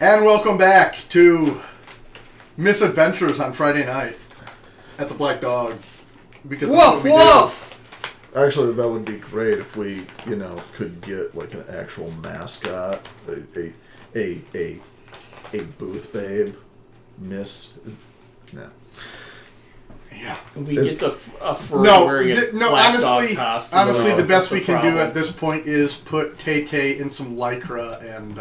And welcome back to Misadventures on Friday night at the Black Dog. Because woof, woof! Actually, that would be great if we, could get like an actual mascot, a booth babe, Miss. No. Yeah. We get a fur wearing a black honestly, dog costume. Honestly, the best we can do at this point is put Tay-Tay in some lycra and.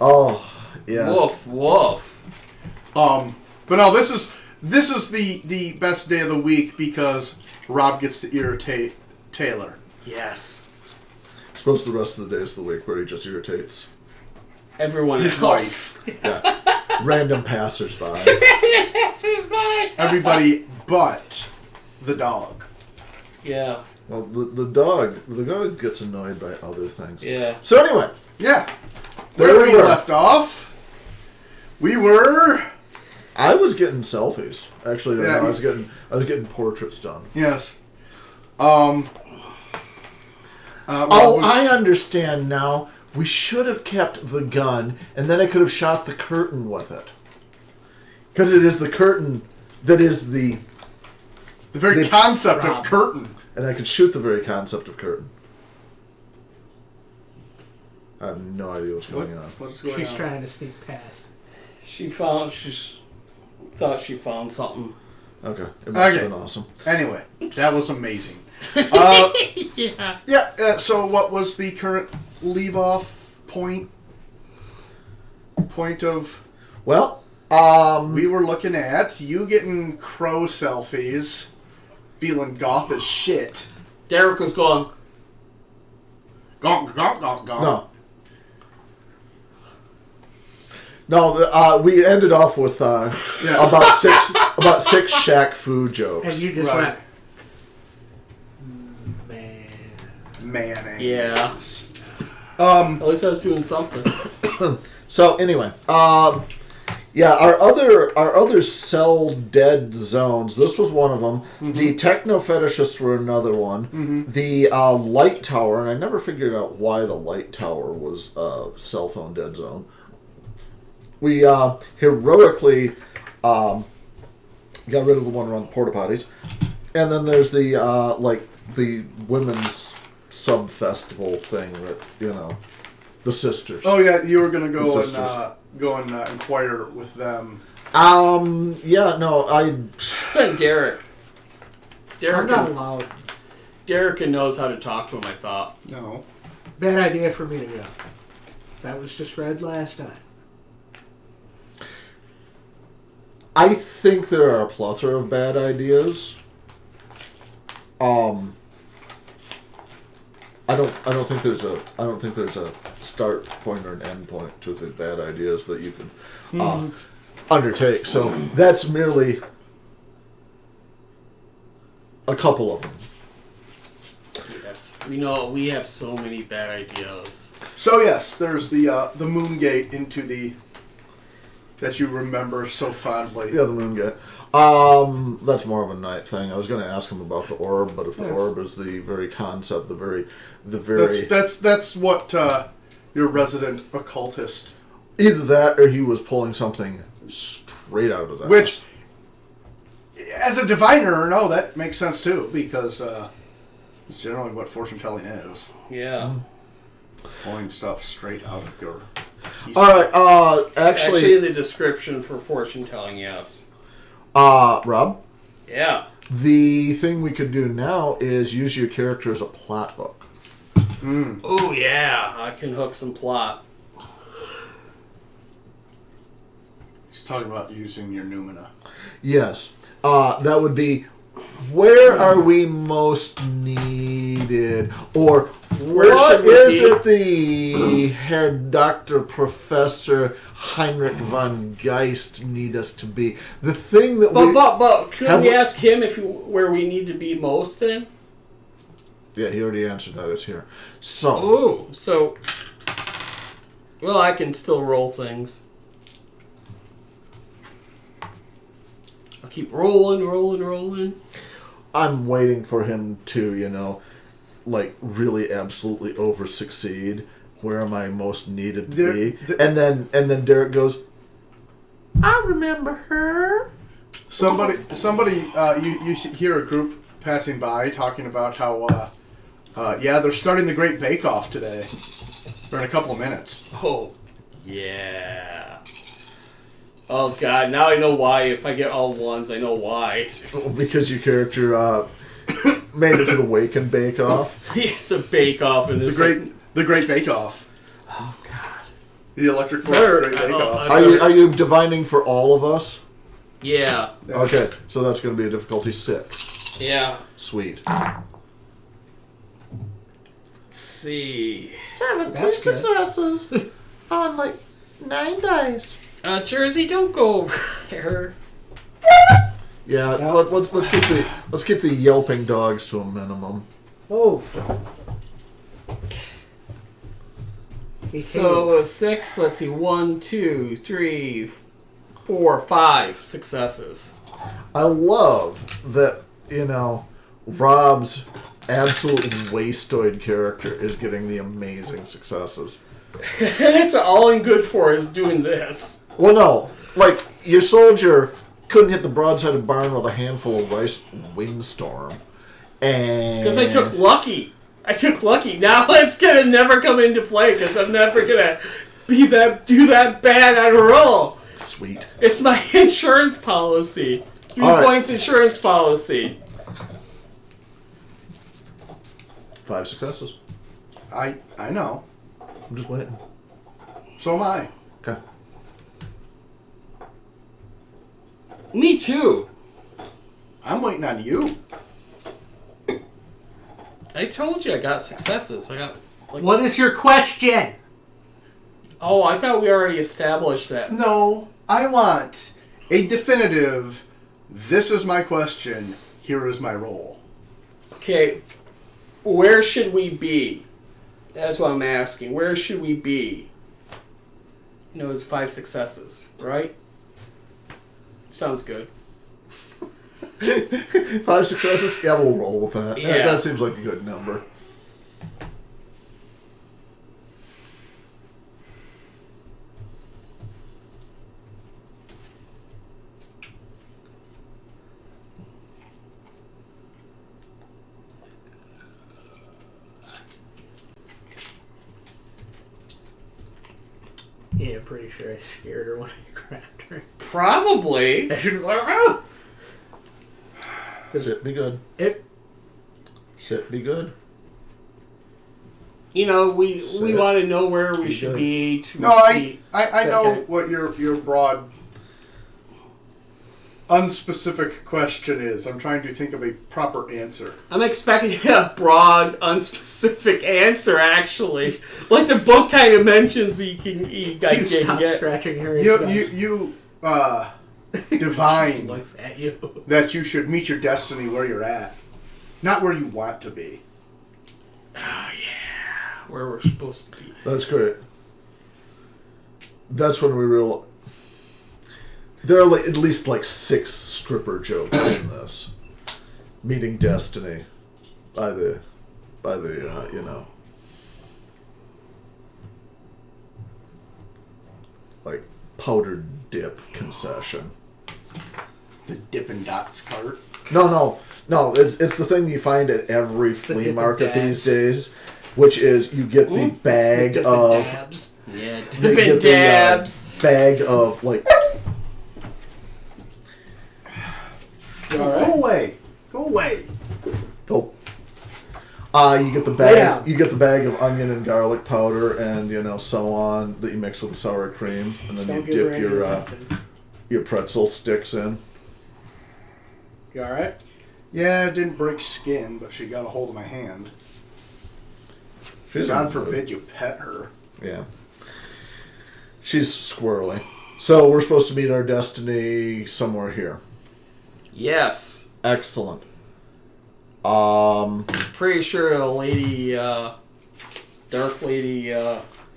Oh, yeah. Woof, woof. But no, this is the best day of the week because Rob gets to irritate Taylor. Yes. I suppose the rest of the day is the week where he just irritates Everyone his else. wife. Yeah. Random passersby. Everybody but the dog. Yeah. Well, the dog gets annoyed by other things. Yeah. So anyway. Yeah. Where we left off, we were. I was getting selfies. Actually, Yeah. I was getting portraits done. Yes. I understand now. We should have kept the gun, and then I could have shot the curtain with it. Because it is the curtain that is the very concept of curtain. And I could shoot the very concept of curtain. I have no idea what's going on. What's going on? She's trying to sneak past. She thought she found something. Okay. It must have been awesome. Anyway, that was amazing. Yeah. Yeah, so what was the current leave-off point? Point of... Well, we were looking at you getting crow selfies, feeling goth as shit. Derek was going... Gonk, gonk, gonk, gonk. No, we ended off with about six Shaq Fu jokes. And you just Right. went, Mayonnaise. Yeah. Um, At least I was doing something. So anyway, yeah, our other cell dead zones. This was one of them. Mm-hmm. The techno fetishists were another one. Mm-hmm. The light tower, and I never figured out why the light tower was a cell phone dead zone. We heroically got rid of the one around the porta potties, and then there's the the women's sub festival thing that the sisters. Oh yeah, you were gonna go and inquire with them. Yeah, no, I Send Derek. I'm not allowed. Derek knows how to talk to him, I thought. No. Bad idea for me to go. That was just read last time. I think there are a plethora of bad ideas. I don't think there's a start point or an end point to the bad ideas that you can undertake. So that's merely a couple of them. Yes. We have so many bad ideas. So yes, there's the moon gate into the that you remember so fondly. Yeah, the moon gate. That's more of a night thing. I was going to ask him about the orb, but if the orb is the very concept, the very that's what your resident occultist. Either that, or he was pulling something straight out of his ass. Which, as a diviner, no, that makes sense too, because it's generally what fortune telling is. Yeah. Pulling stuff straight out of your. All right. Actually, the description for fortune telling, yes. Rob. Yeah. The thing we could do now is use your character as a plot hook. Oh yeah, I can hook some plot. He's talking about using your Numina. Yes. That would be, where are we most needed? Or what is it the Herr Dr. Professor Heinrich von Geist need us to be? The thing that But can we ask him where we need to be most then? Yeah, he already answered that. It's here. So. Well, I can still roll things. I'll keep rolling. I'm waiting for him to, really absolutely over succeed. where am I most needed to There- be? the- And then Derek goes, I remember her. Somebody, you hear a group passing by talking about how, they're starting the Great Bake Off today, or in a couple of minutes. Oh, yeah. Oh, God. Now I know why. If I get all ones, I know why. Because your character made it to the Wake and Bake Off. The bake-off in this. The Great Bake Off. Oh, God. The Electric Force Better- Great Bake Off. Are you divining for all of us? Yeah. Okay, so that's going to be a difficulty 6. Yeah. Sweet. Let's see. 17 That's good. successes on like 9 dice. Jersey, don't go over there. Yeah, let's keep the yelping dogs to a minimum. Oh. So 6. Let's see. 1, 2, 3, 4, 5 successes. I love that, Rob's absolute wastoid character is getting the amazing successes. That's all I'm good for is doing this. Well, no, like your soldier couldn't hit the broadside of barn with a handful of rice windstorm, and Because I took lucky. Now it's gonna never come into play because I'm never gonna do that bad on a roll. Sweet. It's my insurance policy. 3 All right. points insurance policy. 5 successes. I know. I'm just waiting. So am I. Okay. Me too. I'm waiting on you. I told you I got successes. I got. What is your question? Oh, I thought we already established that. No, I want a definitive. This is my question. Here is my role. Okay, where should we be? That's what I'm asking. Where should we be? It's 5 successes, right? Sounds good. 5 successes? Yeah, we'll roll with that. Yeah. That seems like a good number. Yeah, I'm pretty sure I scared her when I grabbed her. Probably. I shouldn't let her go. Sit, be good. Sit, be good. We Sit. want to know where we Be should good. be to No, see. I know Okay. what your broad, unspecific question is. I'm trying to think of a proper answer. I'm expecting a broad, unspecific answer. Actually, like the book kind of mentions, I You can stop get. scratching her. You divine looks at you. that you should meet your destiny where you're at, not where you want to be. Where we're supposed to be. That's great. That's when we realize there are at least 6 stripper jokes in this. Meeting destiny by the powdered dip concession. The Dippin' Dots cart. No. It's the thing you find at every flea Dippin' market Dabs. these days, which is you get the bag Dippin' of dabs. Yeah, they Dippin' get the, Dabs. bag of Go away. Go away. oh. You get the bag. Yeah. You get the bag of onion and garlic powder, and so on that you mix with the sour cream, and then Don't you give her dip any your nothing. your pretzel sticks in. You all right? Yeah, it didn't break skin, but she got a hold of my hand. She's God in the- forbid you pet her. Yeah. She's squirrely. So we're supposed to meet our destiny somewhere here. Yes. Excellent. Pretty sure a lady, dark lady,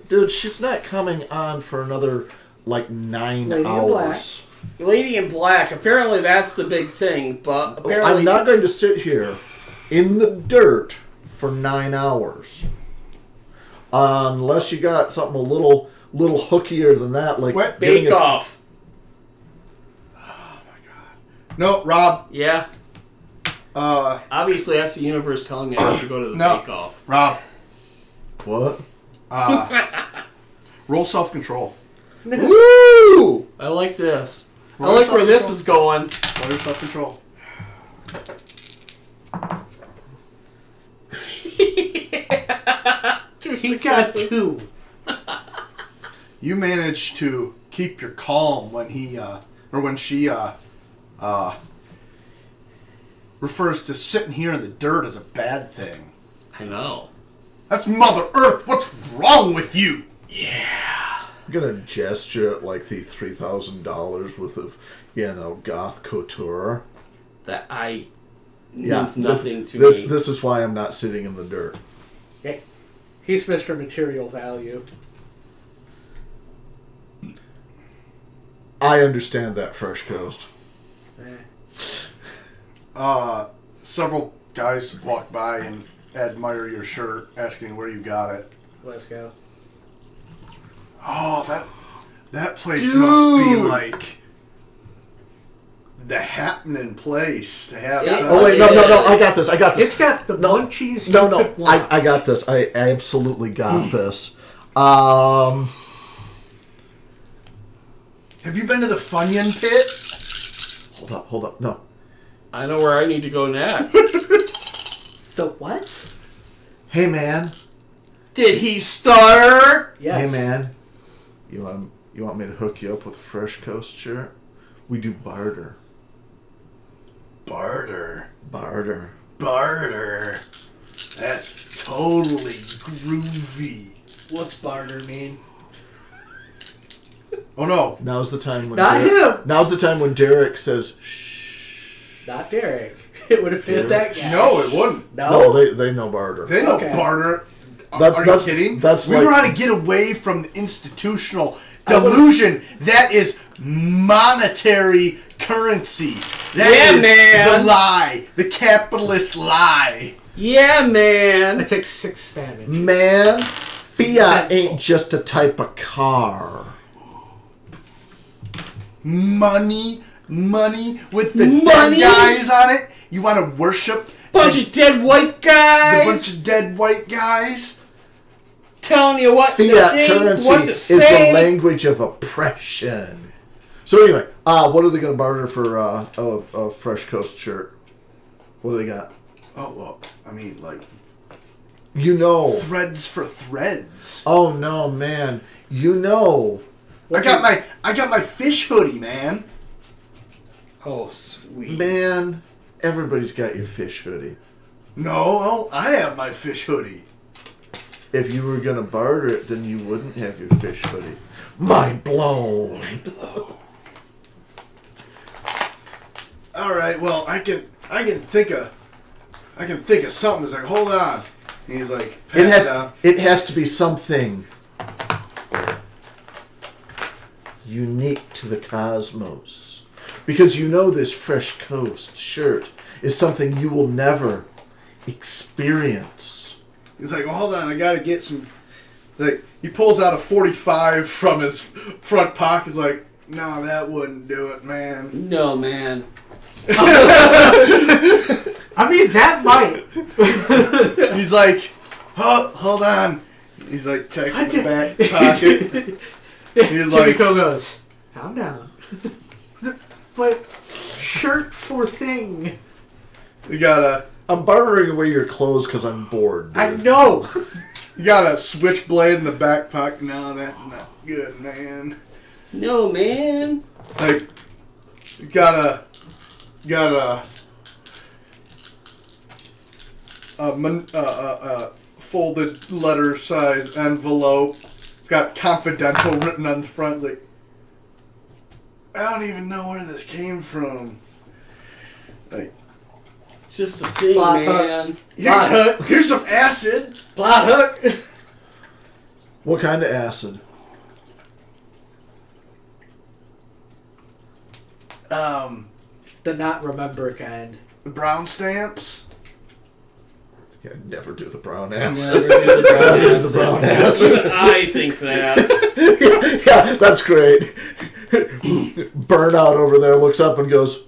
Dude, she's not coming on for another 9 Lady in hours. lady in black. Apparently that's the big thing, but apparently... I'm not going to sit here in the dirt for 9 hours. Unless you got something a little hookier than that, like What? Bake Off. No, Rob. Yeah. Obviously, that's the universe telling me I have to go to the No. Bake Off. Rob. What? Roll self-control. Woo! I like this. I Roll like where this self-control. is going. Roll your self-control. Two He got successes. 2. You managed to keep your calm when he, or when she, refers to sitting here in the dirt as a bad thing. I know. That's Mother Earth. What's wrong with you? I'm gonna gesture at like the $3,000 worth of, goth couture. That Yeah, means nothing to this me. This is why I'm not sitting in the dirt. Okay. He's Mr. Material Value. I understand that, Fresh Coast. Several guys walk by and admire your shirt, asking where you got it. Let's go. Oh, that place Dude. must be like the happening place to have Yeah. sex. Oh wait, no, Yes. I got this. It's got the No, munchies. No, you no, could want. I got this. I absolutely got this. Have you been to the Funyun Pit? Hold up. No. I know where I need to go next. The what? Hey man. Did he stutter? Yes. Hey man. You want me to hook you up with a Fresh Coast shirt? We do barter. Barter. Barter. Barter. That's totally groovy. What's barter mean? Oh no. Now's the time when Not him. Now's the time when Derek says shh. Not Derek. It would have been that guy. No, it wouldn't. No, No. they know barter. They don't Okay. barter. That's- Are you that's- kidding? that's we like- were trying to get away from the institutional delusion that is monetary currency. That Yeah, is man. the lie. The capitalist lie. Yeah, I man. took 6 damage. Man, Fiat ain't just a type of car. Money with the Money? dead guys on it. You want to worship Bunch of dead white the bunch guys of dead white guys? telling you what to Fiat think, currency what to is the say. language of oppression. So anyway, what are they going to barter for a Fresh Coast shirt? What do they got? Oh well, I mean like threads for threads. Oh no, man. I got my fish hoodie, man. Oh, sweet. Man, everybody's got your fish hoodie. No, I have my fish hoodie. If you were going to barter it, then you wouldn't have your fish hoodie. Mind blown. All right, well, I can think of something. It's like, hold on. And he's like, It has to be something unique to the cosmos. Because this Fresh Coast shirt is something you will never experience. He's like, well, hold on, I gotta get some. Like, he pulls out a 45 from his front pocket. He's like, no, that wouldn't do it, man. No, man. I mean, that might. He's like, hold on. He's like checking the back pocket. He's like, Kimiko goes, calm down. But shirt for thing. you got I'm bartering away your clothes because I'm bored, dude. I know. a switchblade in the back pocket. No, that's not good, man. No, man. Like, you got a folded letter size envelope. It's got confidential written on the front. It's like, I don't even know where this came from. Like, It's just a thing, Plot man. here's some acid. Plot hook. What kind of acid? The not remember kind. Brown stamps. Yeah, never do the brown ass. Never do the brown Never do ass. the brown ass. I think that. Yeah, that's great. Burnout over there looks up and goes,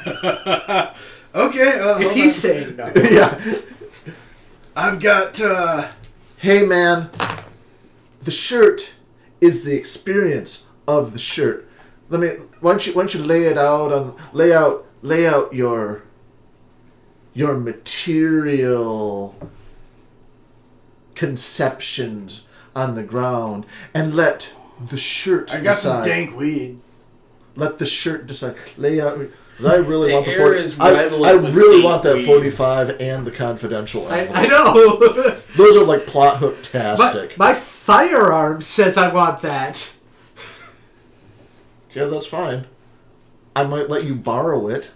Okay. If he's saying no. yeah. I've got. Hey man, the shirt is the experience of the shirt. Why don't you lay it out on lay out your material conceptions on the ground and let the shirt I got some decide. dank weed. Let the shirt decide. Lay out. 'Cause I really The want the air 40. is I redolent with really deep want that weed. 45 and the confidential I envelope. know. Those are like plot hook-tastic. My firearm says I want that. Yeah, that's fine. I might let you borrow it.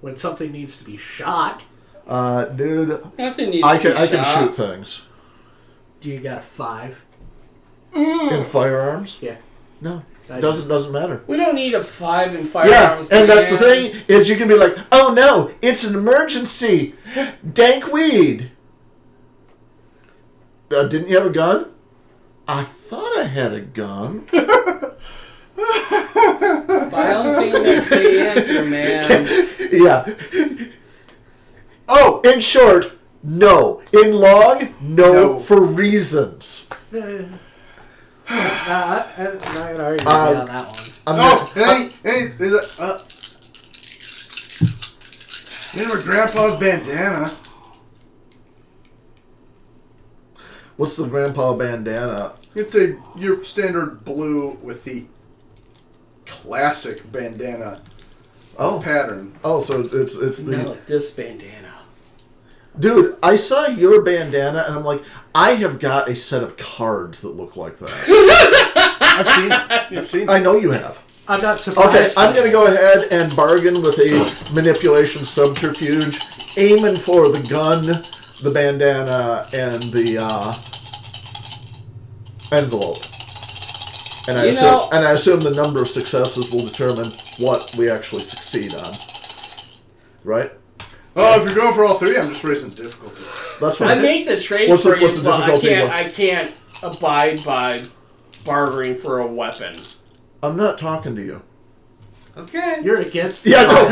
When something needs to be shot, Dude, Nothing needs I to be can shot. shoot things. do you got a 5? In firearms? Yeah. No. I Doesn't matter. We don't need a 5 in Yeah, firearms. and that's the man. thing, is you can be like, oh no, it's an emergency. Dank weed. Didn't you have a gun? I thought I had a gun. Violence ain't the answer, man. Yeah. Oh, in short, no. In long, no. For reasons. I'm not going to argue on that one. Hey, there's a. You know Grandpa's bandana. What's the grandpa bandana? It's your standard blue with the classic bandana pattern. Oh, so it's the Not like this bandana. dude. I saw your bandana and I'm like, I have got a set of cards that look like that. I've seen it. I've seen it. I know you have. I'm not surprised. Okay, I'm gonna go ahead and bargain with a manipulation subterfuge, aiming for the gun, the bandana, and the envelope. And I assume the number of successes will determine what we actually succeed on. Right? Oh, if you're going for all three, I'm just raising the difficulty. That's I right. make the trade What's for the you, but difficulty one? I can't abide by bartering for a weapon. I'm not talking to you. Okay. You're against. Yeah, no,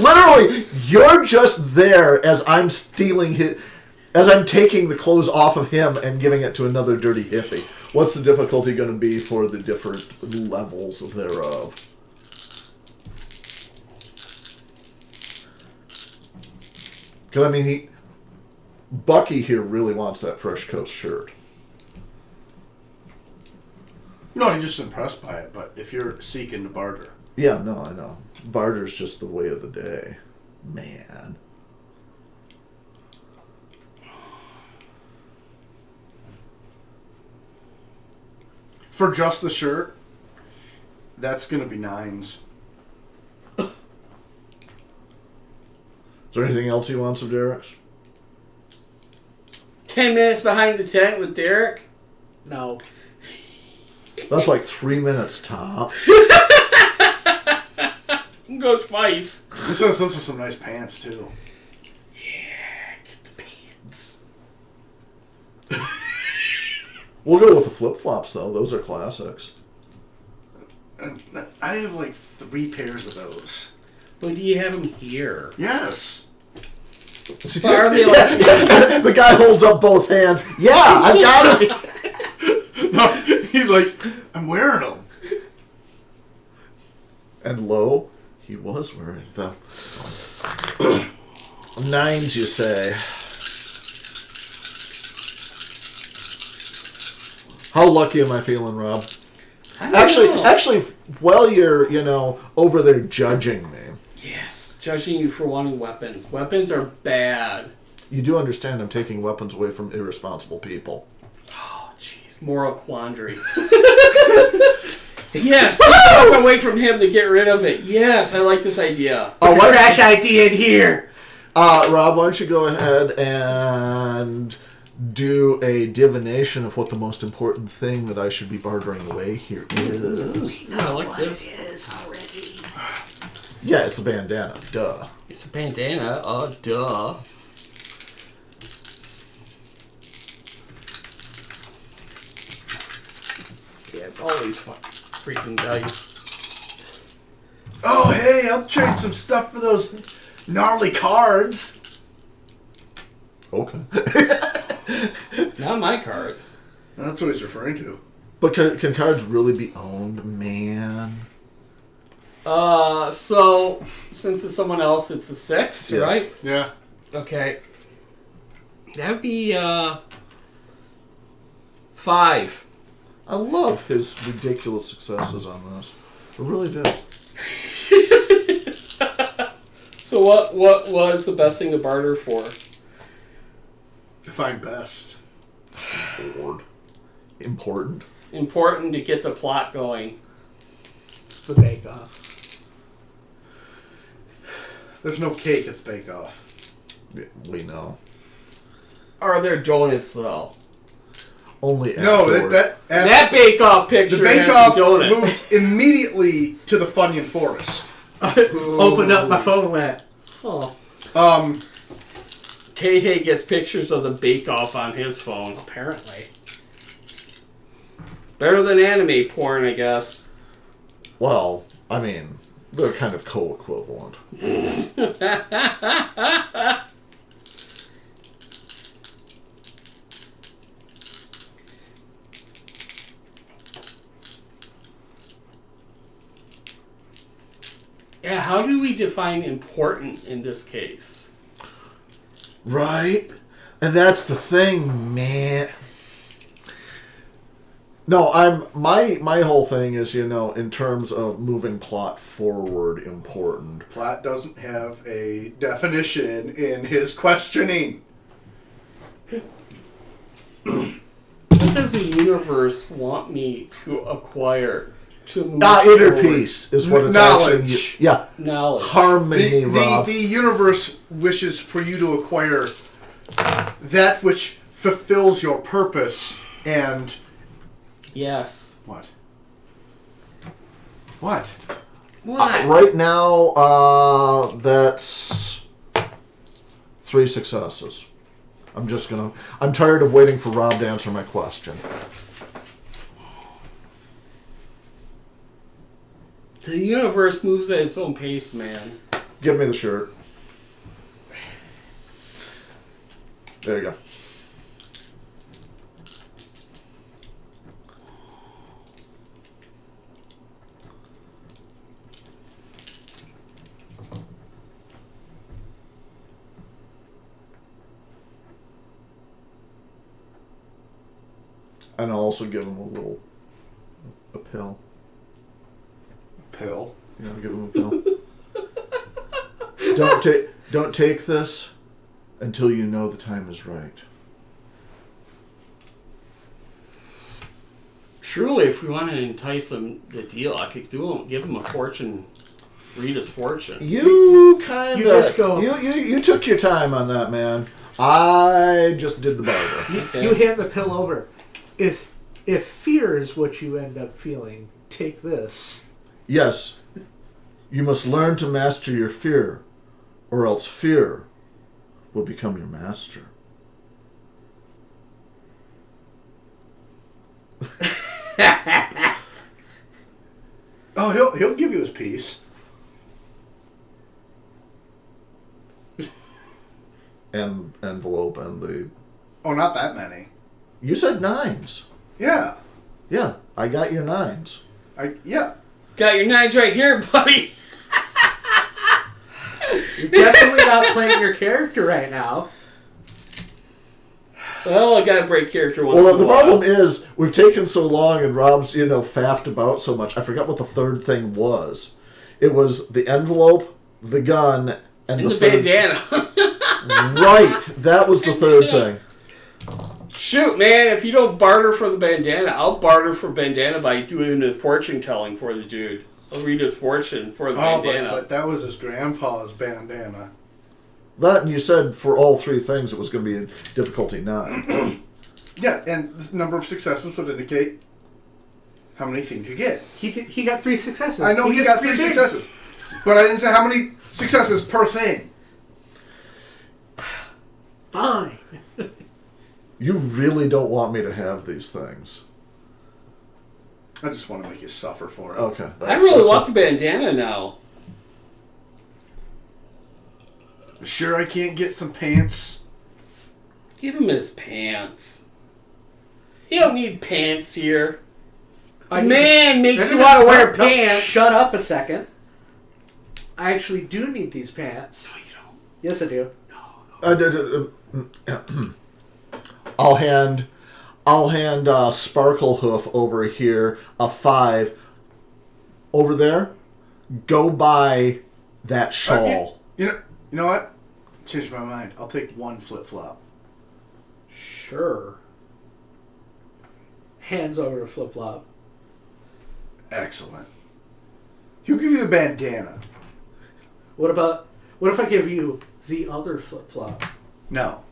literally, you're just there as I'm stealing as I'm taking the clothes off of him and giving it to another dirty hippie. What's the difficulty going to be for the different levels thereof? Because, I mean, Bucky here really wants that Fresh Coast shirt. No, you're just impressed by it, but if you're seeking to barter. Yeah, no, I know. Barter's just the way of the day. Man. For just the shirt, that's going to be 9s. Is there anything else he wants of Derek's? 10 minutes behind the tent with Derek. No. That's like 3 minutes tops. Go twice. Those are some nice pants, too. Yeah, get the pants. We'll go with the flip-flops, though. Those are classics. And I have like 3 pairs of those. But do you have them here? Yes. But are they like The guy holds up both hands. Yeah, I've got it. No, he's like, I'm wearing them. And lo, he was wearing them. 9s, you say. How lucky am I feeling, Rob? I don't know. Actually, while you're, over there judging me, Yes, judging you for wanting weapons. Weapons are bad. you do understand I'm taking weapons away from irresponsible people. Oh, jeez. Moral quandary. Yes, take the weapon away from him to get rid of it. Yes, I like this idea. Oh, why, Trash ID in here. Rob, why don't you go ahead and do a divination of what the most important thing that I should be bartering away here is? I like this. It is already. Yeah, it's a bandana. Duh. It's a bandana. Oh, duh. it's all these freaking dice. Oh, hey, I'll trade some stuff for those gnarly cards. Okay. Not my cards. That's what he's referring to. But can cards really be owned, man? So since it's someone else, it's a 6, Yes. right? Yeah. Okay. That'd be 5. I love his ridiculous successes on this. I really do. So what was the best thing to barter for? Define best. Bored. Important. Important to get the plot going. It's the Bake Off. There's no cake at the Bake Off. Yeah, we know. Are there donuts though? Only No, afterward. That Bake Off picture the Bake has Off some donuts. moves immediately to the Funyun Forest. Opened up my phone and went, oh. Tay gets pictures of the Bake Off on his phone. Apparently. Better than anime porn, I guess. Well, I mean, they're kind of co-equivalent. Yeah, how do we define important in this case? Right? And that's the thing, man. No, my whole thing is, in terms of moving plot forward, important. Platt doesn't have a definition in his questioning. What does the universe want me to acquire to move Inner forward? peace is what it's Knowledge. actually. Yeah. Knowledge. Harmony, Rob. The universe wishes for you to acquire that which fulfills your purpose and... Yes. What? What? What? Right now, that's 3 successes. I'm tired of waiting for Rob to answer my question. The universe moves at its own pace, man. Give me the shirt. There you go. And I'll also give him a pill. Pill. Yeah, I'll give him a pill. Don't take this until you know the time is right. Truly, if we want to entice them the deal, I could give him a fortune, Rita's fortune. You kind You just go- of you took your time on that, man. I just did the barter. Okay. You hand the pill over. If fear is what you end up feeling, take this. Yes, you must learn to master your fear, or else fear will become your master. Oh, he'll give you his piece. And envelope and the... Oh, not that many. You said 9s. Yeah. Yeah, I got your 9s. Yeah. Got your 9s right here, buddy. You're definitely not playing your character right now. Well, I gotta break character once Well, in the a while. problem is, we've taken so long and Rob's, faffed about so much. I forgot what the third thing was. It was the envelope, the gun, and the third... bandana. Right, that was the third thing. Shoot, man, if you don't barter for the bandana, I'll barter for bandana by doing the fortune telling for the dude. I'll read his fortune for the bandana. But that was his grandpa's bandana. That, and you said for all 3 things it was going to be a difficulty 9. Yeah, and the number of successes would indicate how many things you get. He got 3 successes. I know he gets got 3 things. successes. But I didn't say how many successes per thing. Fine. You really don't want me to have these things. I just want to make you suffer for it. Okay. I really want the bandana now. Sure, I can't get some pants. Give him his pants. You don't need pants here. Man makes you want to wear pants. Shut up a second. I actually do need these pants. No, you don't. Yes, I do. I'll hand Sparklehoof over here a 5. Over there, go buy that shawl. You know what? Changed my mind. I'll take 1 flip-flop. Sure. Hands over to Flip Flop. Excellent. He'll give you the bandana. What if I give you the other Flip Flop? No.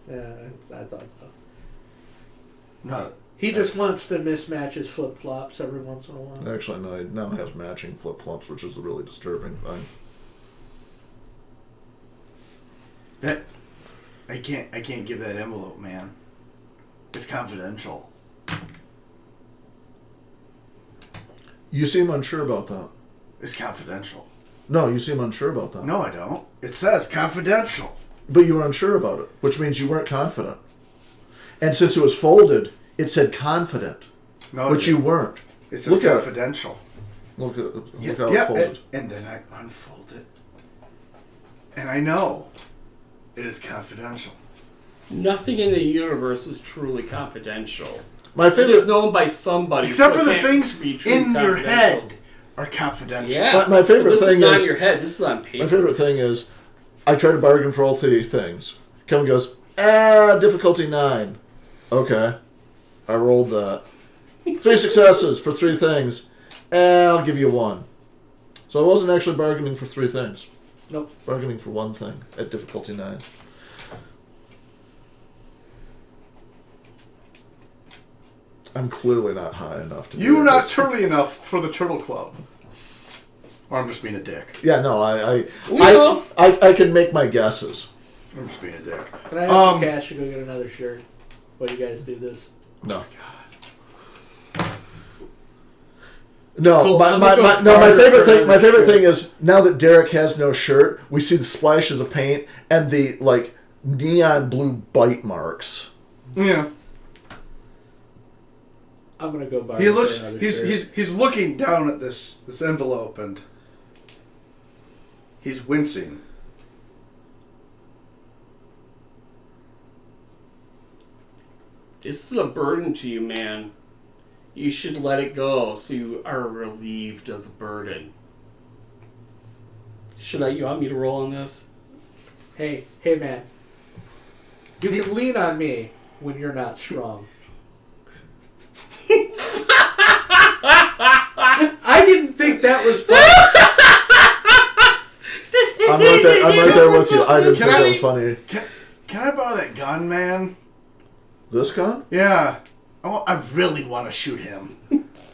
Yeah, I thought so. No. He just wants to mismatch his flip flops every once in a while. Actually, no, he now has matching flip-flops, which is a really disturbing thing. I can't give that envelope, man. It's confidential. You seem unsure about that. It's confidential. No, you seem unsure about that. No, I don't. It says confidential. But you were unsure about it, which means you weren't confident. And since it was folded, it said confident, No, which you weren't. It says Look at it. confidential. Look how Yeah, it's folded. and then I unfold it. And I know it is confidential. Nothing in the universe is truly confidential. My It is favorite, known by somebody. Except so for it the can't things be truly in your confidential. head are confidential. Yeah. My favorite But this thing is not is- in your head. This is on paper. my favorite thing is, I try to bargain for all 3 things. Kevin goes, difficulty 9. Okay, I rolled that. 3 successes for 3 things. I'll give you 1. So I wasn't actually bargaining for 3 things. Nope. Bargaining for 1 thing at difficulty 9. I'm clearly not high enough to. You do are not this. turtly enough for the Turtle Club. Or I'm just being a dick. Yeah, no, We know. I can make my guesses. I'm just being a dick. Can I have some cash to go get another shirt while you guys do this? No. No, Cool. my I'm gonna go favorite barter thing. for My favorite another thing is now that Derek has no shirt, we see the splashes of paint and the neon blue bite marks. Yeah. I'm gonna go buy. He looks. another He's shirt. he's looking down at this envelope and he's wincing. This is a burden to you, man. You should let it go so you are relieved of the burden. You want me to roll on this? Hey, man. You can lean on me when you're not strong. I didn't think that was funny. I'm right there with you. I didn't Can think I- that was funny. Can I borrow that gun, man? This gun? Yeah. I really want to shoot him.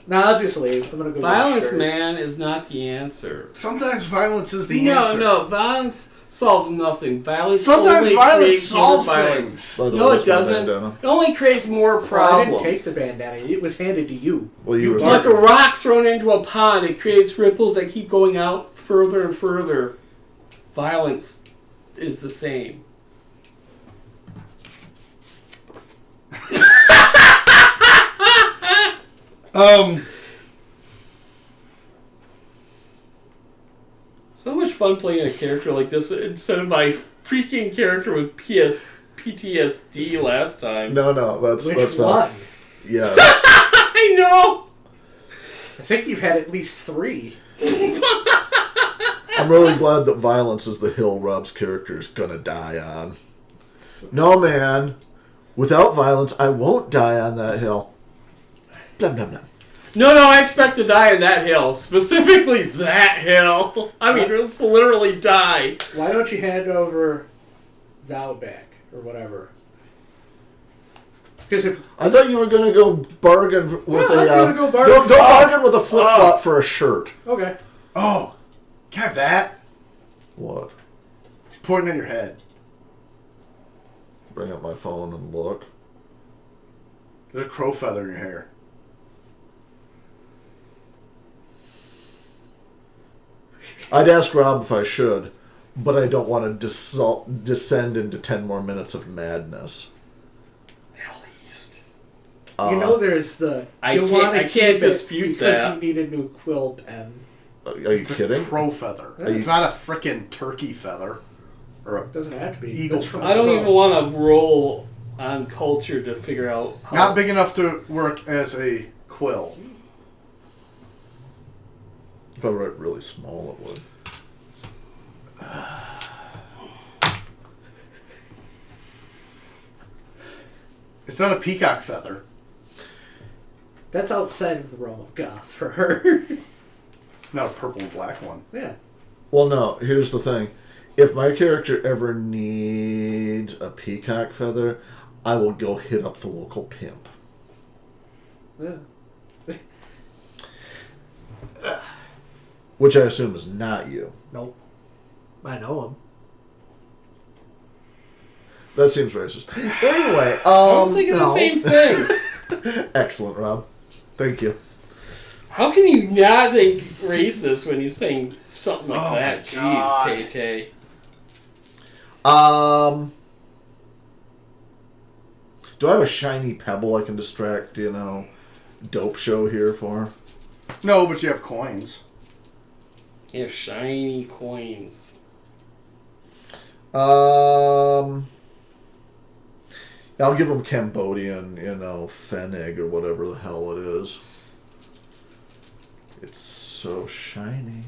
Nah, I'll just leave. I'm gonna go. Violence, get a shirt. man, is not the answer. Sometimes violence is the No, answer. no, violence solves nothing. Violence Sometimes only violence creates more solves violence. things. By the No, way, it it's my doesn't. bandana. It only creates more Well, I problems. didn't take the bandana. It was handed to you. Well, you were Like a rock thrown into a pond, it creates ripples that keep going out further and further. Violence is the same. So much fun playing a character like this instead of my freaking character with PTSD last time. No, that's Which not. one? Yeah. I know! I think you've had at least 3. I'm really glad that violence is the hill Rob's character is gonna die on. No, man. Without violence, I won't die on that hill. Blah, blah, blah. No, I expect to die on that hill. Specifically that hill. I mean, it's literally die. Why don't you hand over Thou back or whatever? Because if I thought you were gonna go bargain with I'm a. gonna go bargain. Go bargain with a flip flop for a shirt. Okay. Oh, can I have that? What? He's pointing at your head. Bring up my phone and look. There's a crow feather in your hair. I'd ask Rob if I should, but I don't want to descend into 10 more minutes of madness. At least. There's the. I can't dispute because that. you need a new quill pen. Are you kidding? Crow feather. Yeah. It's not a frickin' turkey feather. Or a Doesn't have to be. Eagle That's from feather. I don't crow. even want to roll on culture to figure out how. not big enough to work as a quill. If I wrote really small, it would. It's not a peacock feather. That's outside of the realm of goth for her. Not a purple and black one. Yeah. Well, no, here's the thing. If my character ever needs a peacock feather, I will go hit up the local pimp. Yeah. Which I assume is not you. Nope. I know him. That seems racist. Anyway, I was thinking the no. same thing. excellent, Rob. Thank you. How can you not think racist when he's saying something like Oh that? my Jeez, God. Tay-Tay. Do I have a shiny pebble I can distract, Dope Show here for? No, but you have coins. You have shiny coins. I'll give him Cambodian, Fennec or whatever the hell it is. It's so shiny.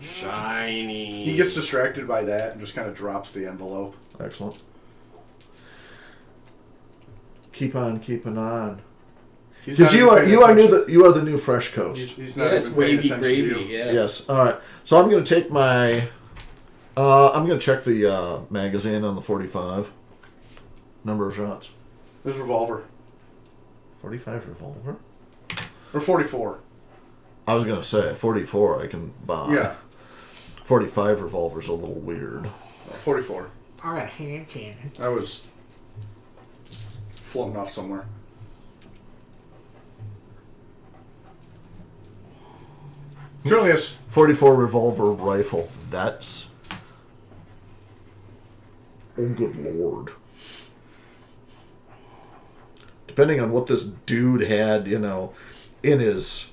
Shiny. He gets distracted by that and just kind of drops the envelope. Excellent. Keep on keeping on. Because you are the new fresh coast. He's not Yes, even paying wavy attention to gravy, you. yes. Yes. All right. So I'm going to take my. I'm going to check the magazine on the 45. Number of shots. His revolver. 45 revolver. Or 44. I was going to say 44. I can buy. Yeah. 45 revolver's a little weird. 44. I got a hand cannon. I was floating off somewhere. Currently has 44 revolver rifle. That's. Oh, good lord. Depending on what this dude had, in his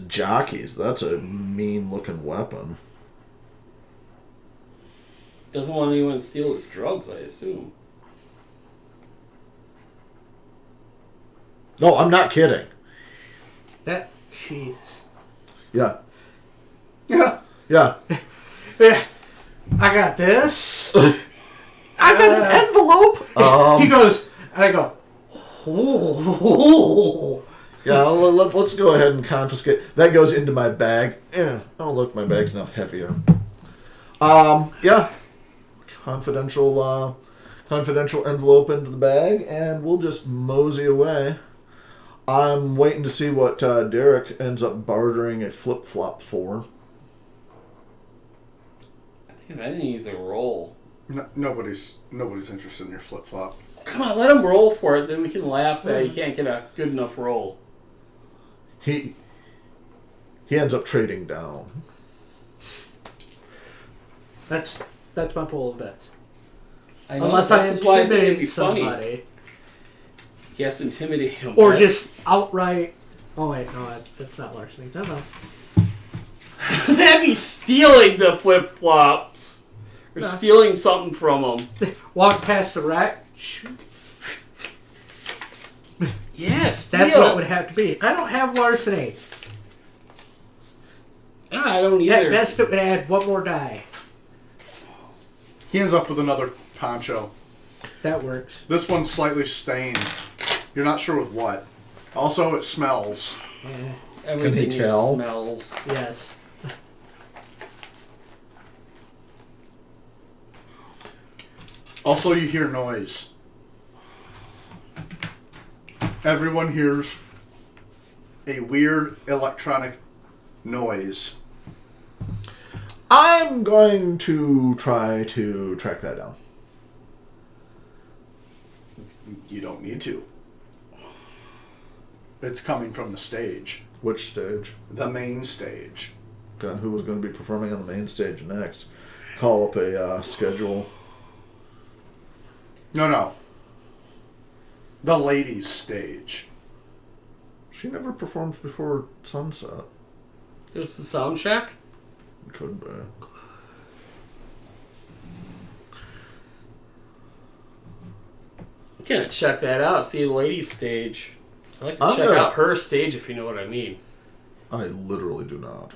jockeys, that's a mean looking weapon. Doesn't want anyone to steal his drugs, I assume. No, I'm not kidding. That jeez. Yeah. Yeah. Yeah. Yeah. I got this. I got an envelope. He goes, and I go, oh. Yeah, let's go ahead and confiscate. That goes into my bag. Oh, look, my bag's now heavier. Yeah. Confidential envelope into the bag, and we'll just mosey away. I'm waiting to see what Derek ends up bartering a flip-flop for. I think that needs a roll. No, nobody's interested in your flip flop. Come on, let him roll for it, then we can laugh that he can't get a good enough roll. He ends up trading down. That's my pull of bets. I know, Unless I that's why I think it'd be intimidate funny. somebody. Yes, intimidate him. Or right? just outright. Oh, wait, no, that's not larceny. No. That'd be stealing the flip-flops. Or stealing something from him. Walk past the rack. Shoot. Yeah, steal. That's what it would have to be. I don't have larceny. I don't At either. best, it would add one more die. He ends up with another poncho. That works. This one's slightly stained. You're not sure with what. Also, it smells. Yeah. Everything Can he here tell? smells. Yes. Also, you hear noise. Everyone hears a weird electronic noise. I'm going to try to track that down. You don't need to. It's coming from the stage. Which stage? The main stage. God, who was going to be performing on the main stage next? Call up a schedule. No. The ladies' stage. She never performs before sunset. There's the sound check. Could be. I'm gonna check that out. See the ladies' stage. I like to I'm check gonna- out her stage if you know what I mean. I literally do not.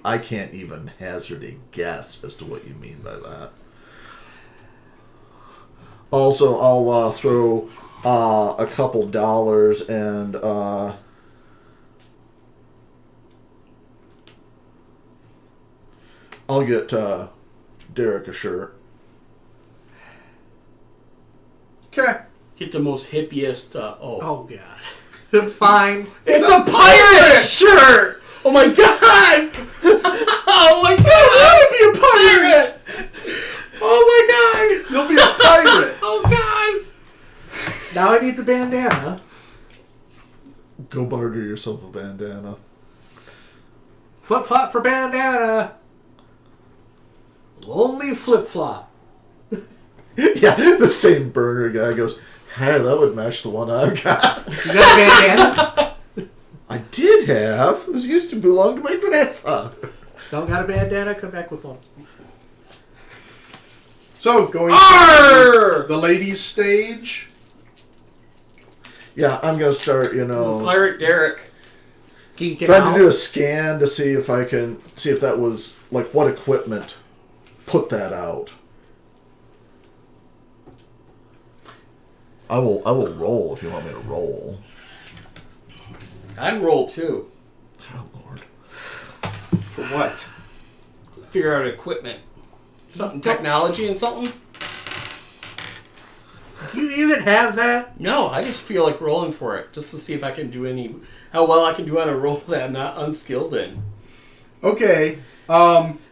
I can't even hazard a guess as to what you mean by that. Also, I'll throw a couple dollars and I'll get Derek a shirt. Okay. Get the most hippiest. Oh god. It's fine. It's a pirate shirt! Oh my god! Oh my god! I want to be a pirate! Oh my god! You'll be a pirate. Oh god! Now I need the bandana. Go barter yourself a bandana. Flip flop for bandana. Lonely flip flop. Yeah, the same burner guy goes, hey, that would match the one I've got. You got a bandana? I did have. It was used to belong to my grandfather. Don't got a bandana? Come back with one. So, going Arr! to the ladies' stage. Yeah, I'm going to start, Pirate Derek. Geeking trying out. to do a scan to see if I can see if that was, like, what equipment put that out. I will roll if you want me to roll. I'd roll too. Oh, Lord. For what? Figure out equipment. Something technology and something? You even have that? No, I just feel like rolling for it. Just to see if I can do how well I can do on a roll that I'm not unskilled in. Okay.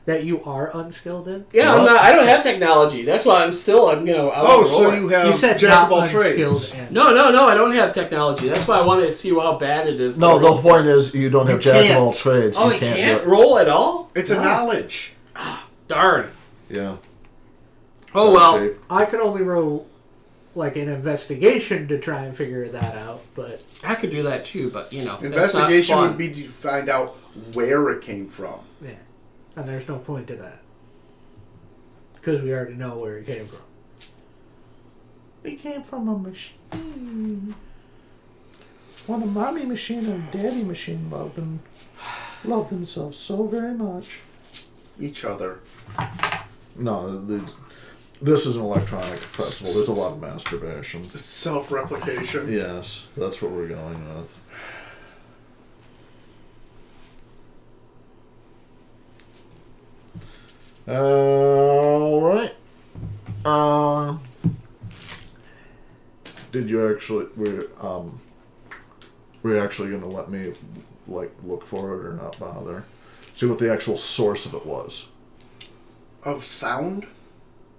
That you are unskilled in? Yeah, What? I don't have technology. That's why I'm Oh, so you have You said jack not of all unskilled trades. in. No, I don't have technology. That's why I wanted to see how bad it is. No, to the roll. whole point is you don't have You jack of all can't. trades. Oh, you he can't can't do roll at all? It's a knowledge. Darn. it. Yeah. Oh, well. Chief. I can only roll like an investigation to try and figure that out, but I could do that too, but, that's not Investigation fun. would be to find out where it came from. yeah. And there's no point to that. Because we already know where it came from. It came from a machine. When a mommy machine and daddy machine love themselves so very much. Each other. No, this is an electronic festival. There's a lot of masturbation. Self-replication. Yes, that's what we're going with. All right. Did you actually were you actually going to let me look for it or not bother? See what the actual source of it was. Of sound?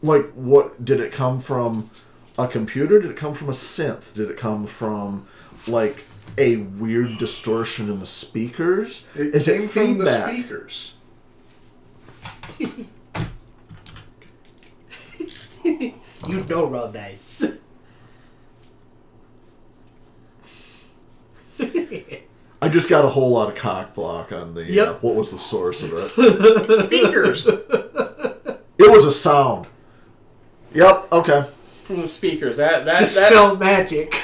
Like, what did it come from? A computer? Did it come from a synth? Did it come from like a weird distortion in the speakers? It Is came it from the feedback? speakers. You know real nice. I just got a whole lot of cock block on the. Yep. What was the source of it? Speakers. It was a sound. Yep. Okay. From the speakers. That Dispel magic.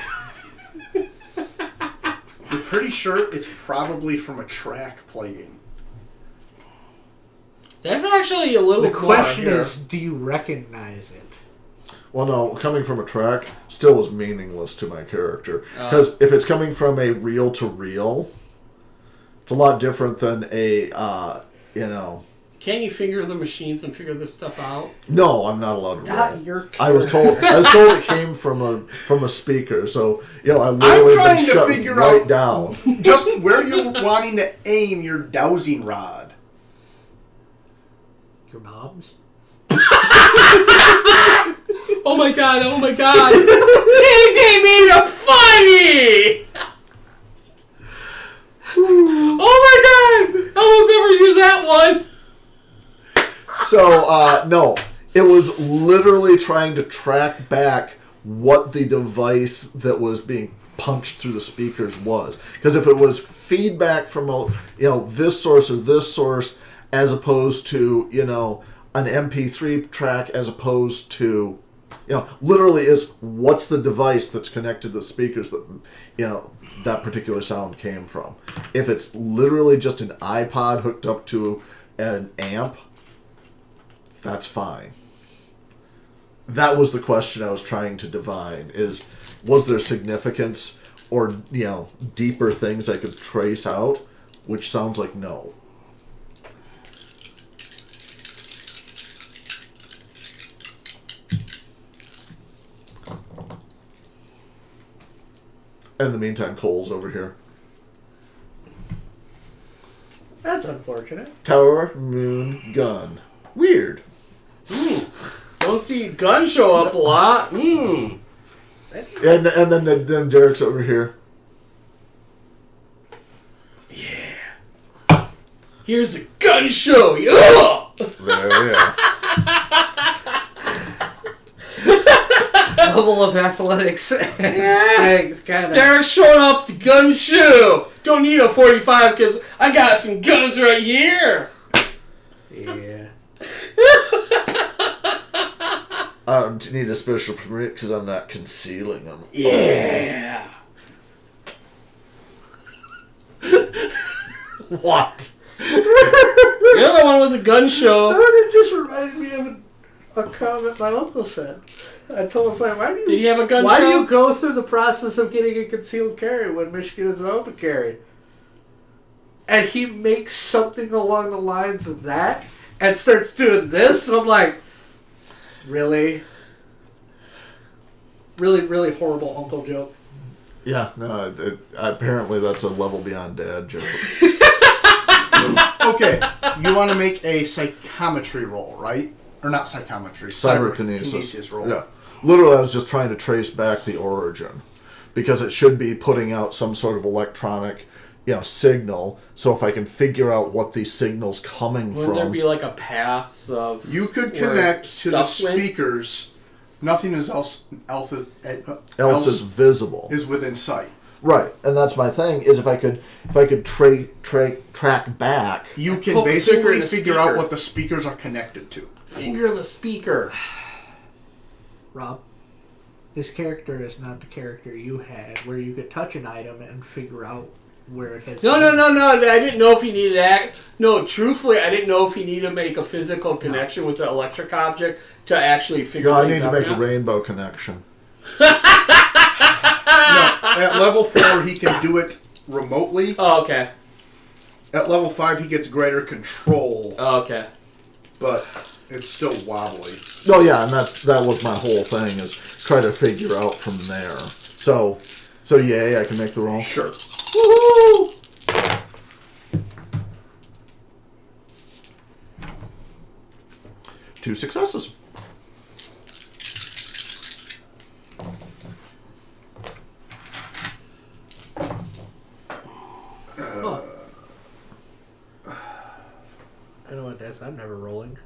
I'm pretty sure it's probably from a track playing. that's actually a little The more question here. is, do you recognize it? Well, no, coming from a track still is meaningless to my character. Because if it's coming from a reel to reel, it's a lot different than a, Can't you figure the machines and figure this stuff out? No, I'm not allowed to roll. Not your I was told it came from a speaker. So I literally trying been to shut figure right out- down. Just where you're wanting to aim your dowsing rod. Your mom's? Oh my god! Danny was literally trying to track back what the device that was being punched through the speakers was. Because if it was feedback from this source or this source, as opposed to an MP3 track, as opposed to literally is what's the device that's connected to the speakers that that particular sound came from. If it's literally just an iPod hooked up to an amp, that's fine. That was the question I was trying to divine, was there significance or deeper things I could trace out, which sounds like no. In the meantime, Cole's over here. That's unfortunate. Tower, moon, gun. Weird. Don't see gun show up a lot. And then Derek's over here. Yeah. Here's a gun show. Yeah. There, yeah. Level of athletics. Strength, kind of. Derek's showing up to gun show. Don't need a 45 because I got some guns right here. Yeah. I don't need a special permit because I'm not concealing them. Yeah. What? You're the one with the gun show. It just reminded me of a comment my uncle said. I told him, why do you... Did he have a gun Why show? do you go through the process of getting a concealed carry when Michigan is an open carry? And he makes something along the lines of that and starts doing this, and I'm like, really? Really, really horrible uncle joke. Yeah, no, apparently that's a level beyond dad joke. Okay, you want to make a psychometry roll, right? Or not psychometry, cyberkinesis roll. Yeah. Literally, I was just trying to trace back the origin. Because it should be putting out some sort of electronic, signal. So if I can figure out what these signals coming Wouldn't from... there be like a path of... You could connect to the stuff went? speakers. Nothing else is visible. is within sight. Right, and that's my thing, is if I could track back... You can Put the finger in basically the figure speaker. out what the speakers are connected to. Finger the speaker. Rob, his character is not the character you had, where you could touch an item and figure out where it has... No. I didn't know if he needed that. No, truthfully, I didn't know if he needed to make a physical connection with the electric object to actually figure No, I things need to out. make a rainbow connection. No, at level 4, he can do it remotely. Oh, okay. At level 5, he gets greater control, Oh, okay. but it's still wobbly. Oh yeah, and that was my whole thing, is try to figure out from there. So yay, I can make the roll? Sure. Woohoo! 2 successes. I know what that's. I'm never rolling.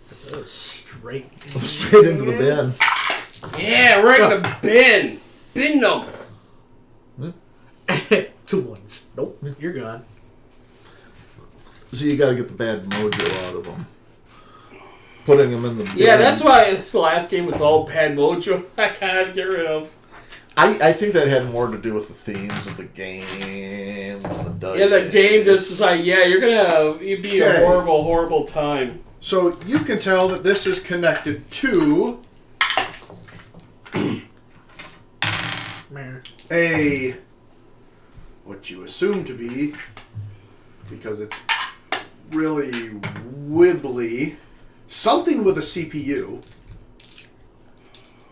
That was straight Straight into the bin. Yeah, right in the bin. Bin number. 2 ones. Nope, you're gone. So you got to get the bad mojo out of them. Putting them in the bin. Yeah, that's why the last game was all bad mojo. I can't get rid of. I think that had more to do with the themes of the game. Yeah, the game just is like, yeah, you'd be a Okay. horrible, horrible time. So you can tell that this is connected to what you assume to be, because it's really wibbly, something with a CPU.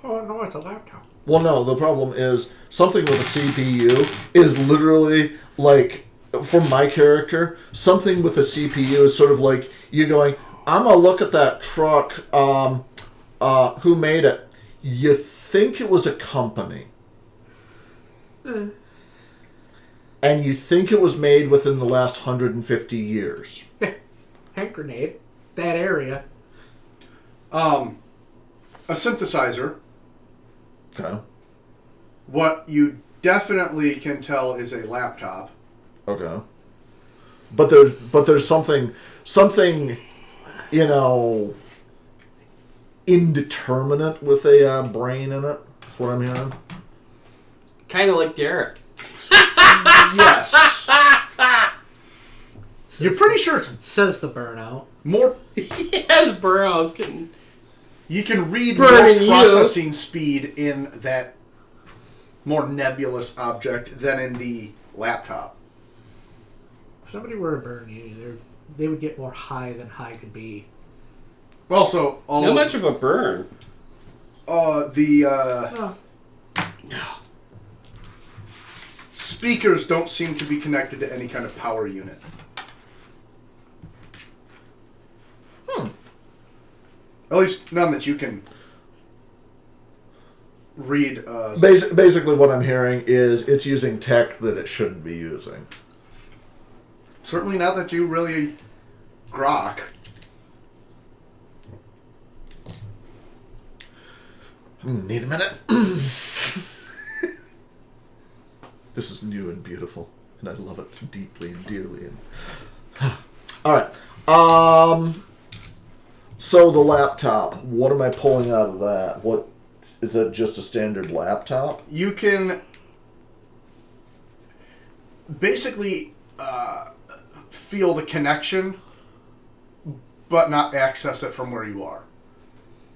Oh no, it's a laptop. Well, no, the problem is something with a CPU is literally like, for my character, something with a CPU is sort of like you going, I'm going to look at that truck, who made it? You think it was a company. And you think it was made within the last 150 years. Hand grenade. that area. A synthesizer. Okay. What you definitely can tell is a laptop. Okay. But there's something, you know, indeterminate with a brain in it. That's what I'm hearing. Kind of like Derek. Yes. You're pretty sure it's Says the burnout. more. Yeah, the burnout's getting... You can read Burning more you. processing speed in that more nebulous object than in the laptop. If somebody were to burn you, they would get more high than high could be. Also, all Not much of a burn. the speakers don't seem to be connected to any kind of power unit. At least none that you can read. Basically, what I'm hearing is it's using tech that it shouldn't be using. Certainly not that you really grok. Need a minute. This is new and beautiful, and I love it deeply and dearly. All right. So the laptop. What am I pulling out of that? What is that? Just a standard laptop? You can basically feel the connection, but not access it from where you are.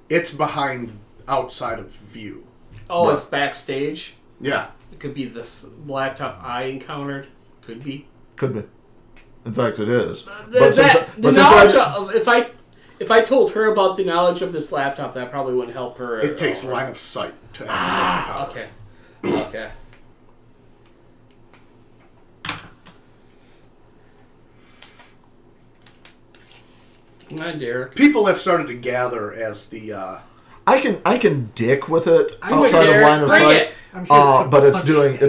It's behind, outside of view. Oh, Right. it's backstage? Yeah. It could be this laptop I encountered. Could be. Could be. In fact, it is. If I told her about the knowledge of this laptop, that probably wouldn't help her. It takes line of sight to have Okay. Okay. Come on, Derek. People have started to gather as the I can dick with it I'm with outside of Derek. line of Bring sight. it. I'm here to But it's punch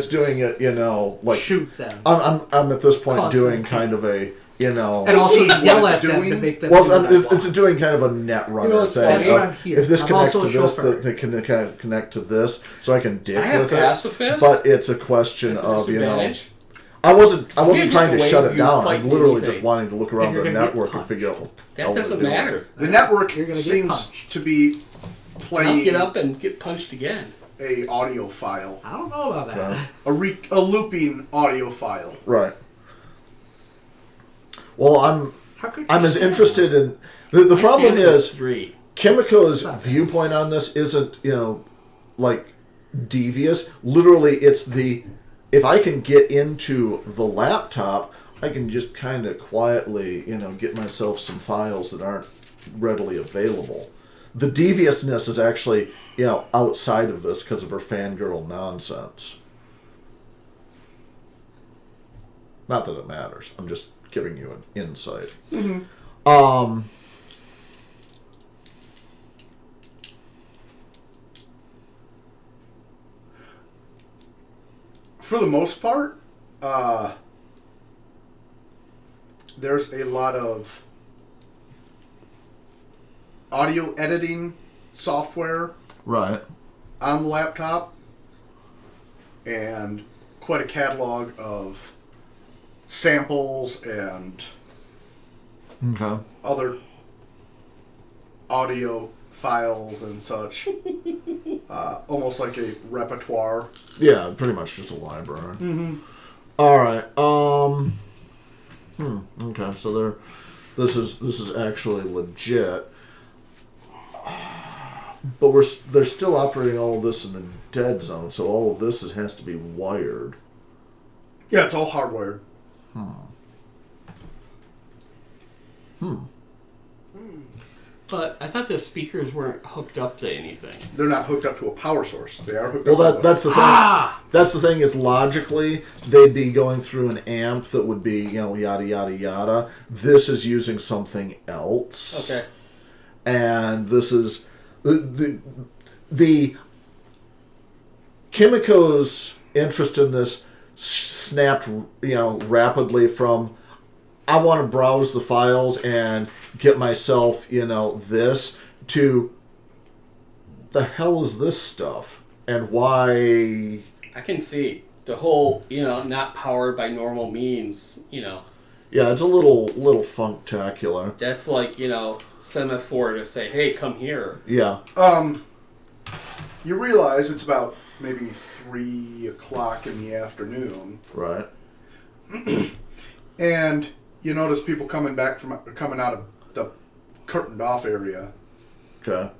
doing them. it, you know, like Shoot them. I'm at this point Constantly. doing kind of a, you know, And also See what yell it's at them to doing? make them well, do what I it's want. doing kind of a net runner what's thing. funny? So That's why I'm here. if this I'm connects to also a this, chauffeur. they can kind of connect to this, so I can dick I have with it. pacifist. But it's a question That's a of, you know, disadvantage. I wasn't gonna trying to get shut away it if you down. fight I'm literally anything. just wanting to look around you're the gonna get network and punched. figure out what That hell doesn't we're doing. matter. the network You're gonna get seems punched. to be I'll playing get up and get punched again. a audio file, I don't know about that. Okay. a looping audio file. Right. Well, How could you I'm as say interested in the My problem standard is 3. Kimiko's Not bad. viewpoint on this isn't, you know, like devious. Literally, it's the if I can get into the laptop, I can just kind of quietly, you know, get myself some files that aren't readily available. The deviousness is actually, you know, outside of this because of her fangirl nonsense. Not that it matters. I'm just giving you an insight. For the most part, there's a lot of audio editing software Right. on the laptop and quite a catalog of samples and Okay. other audio files and such. Almost like a repertoire. Yeah, pretty much just a library. All right. Okay. So there, this is actually legit. But they're still operating all of this in the dead zone, so all of this has to be wired. Yeah, it's all hardwired. But I thought the speakers weren't hooked up to anything. They're not hooked up to a power source. They are hooked Well, up to that's the thing. That's the thing is logically they'd be going through an amp that would be, you know, yada yada yada. This is using something else. Okay. And this is the Kimiko's interest in this snapped, you know, rapidly from I want to browse the files and get myself, this, to the hell is this stuff and why? I can see the whole, not powered by normal means, Yeah, it's a little functacular. That's like, semaphore to say, hey, come here. Yeah. You realize it's about maybe 3 o'clock in the afternoon. Right. And you notice people coming out of the curtained off area. Okay.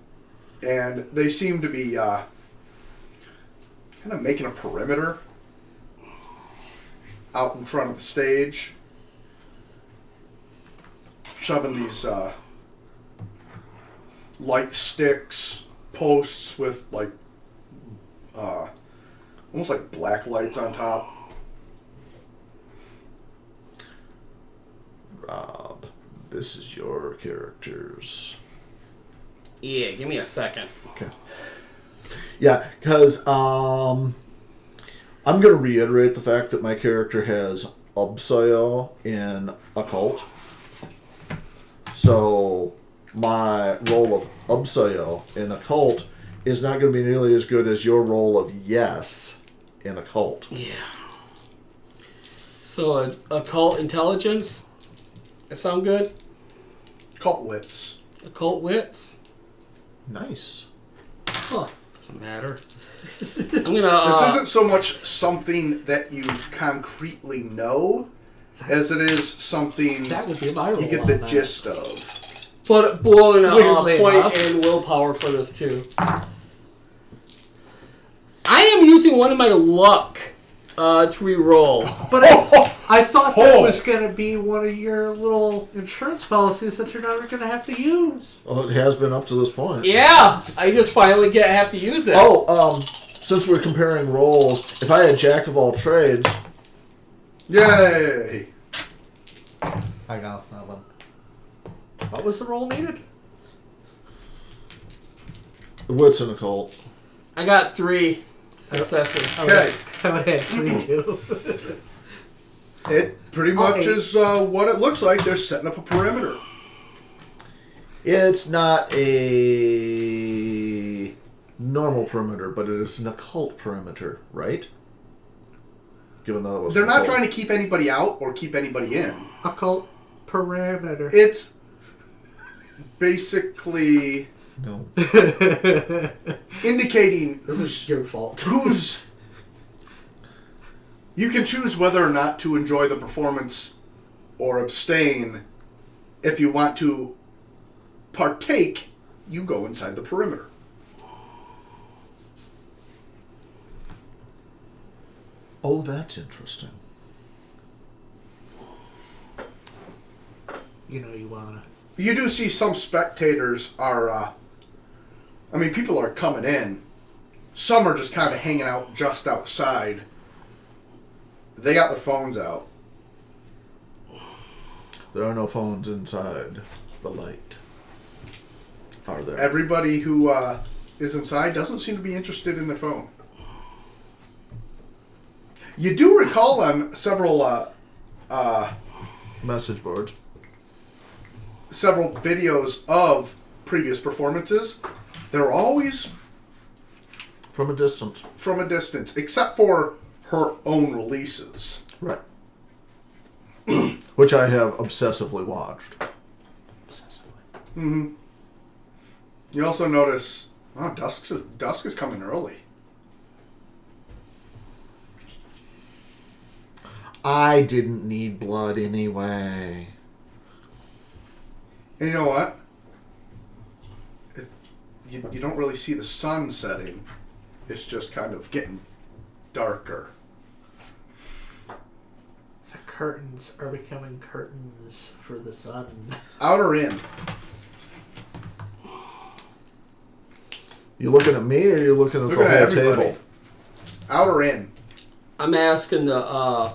And they seem to be kind of making a perimeter out in front of the stage. Shoving these light sticks, posts with almost like black lights on top. Rob, this is your characters. Yeah, give me a second. Okay. Yeah, because I'm going to reiterate the fact that my character has Ubsayo in Occult. So my role of Ubsayo in Occult is not going to be nearly as good as your role of Yes in Occult. Yeah. So, occult intelligence? That sound good? Cult wits. Occult wits? Nice. Huh. Doesn't matter. I'm gonna. This isn't so much something that you concretely know as it is something That would be my role. you get on the that. gist of. But blowing a Weirdly point enough. in willpower for this too. I am using one of my luck to re-roll. But I thought that was going to be one of your little insurance policies that you're never going to have to use. Well, it has been up to this point. Yeah, I just finally have to use it. Since we're comparing roles, if I had Jack of all trades... Yay! I got that one. What was the role needed? What's in Occult? I got 3 successes. Okay. I would have 3 too. It pretty much is what it looks like. They're setting up a perimeter. It's not a normal perimeter, but it is an occult perimeter, right? Given that it was They're not occult. trying to keep anybody out or keep anybody in. Occult parameter. It's basically No. indicating This is your fault. who's. You can choose whether or not to enjoy the performance or abstain. If you want to partake, you go inside the perimeter. Oh, that's interesting. You know you wanna. You do see some spectators are, people are coming in. Some are just kind of hanging out just outside. They got their phones out. There are no phones inside the light. Are there? Everybody who is inside doesn't seem to be interested in their phone. You do recall on several Message boards. several videos of previous performances. They're always From a distance. from a distance, except for her own releases. Right. Which I have obsessively watched. Mm-hmm. You also notice, dusk is coming early. I didn't need blood anyway. And you know what? You don't really see the sun setting. It's just kind of getting darker. The curtains are becoming curtains for the sun. Out or in? You looking at me or you looking at Looking the at whole everybody. table? Out or in? I'm asking the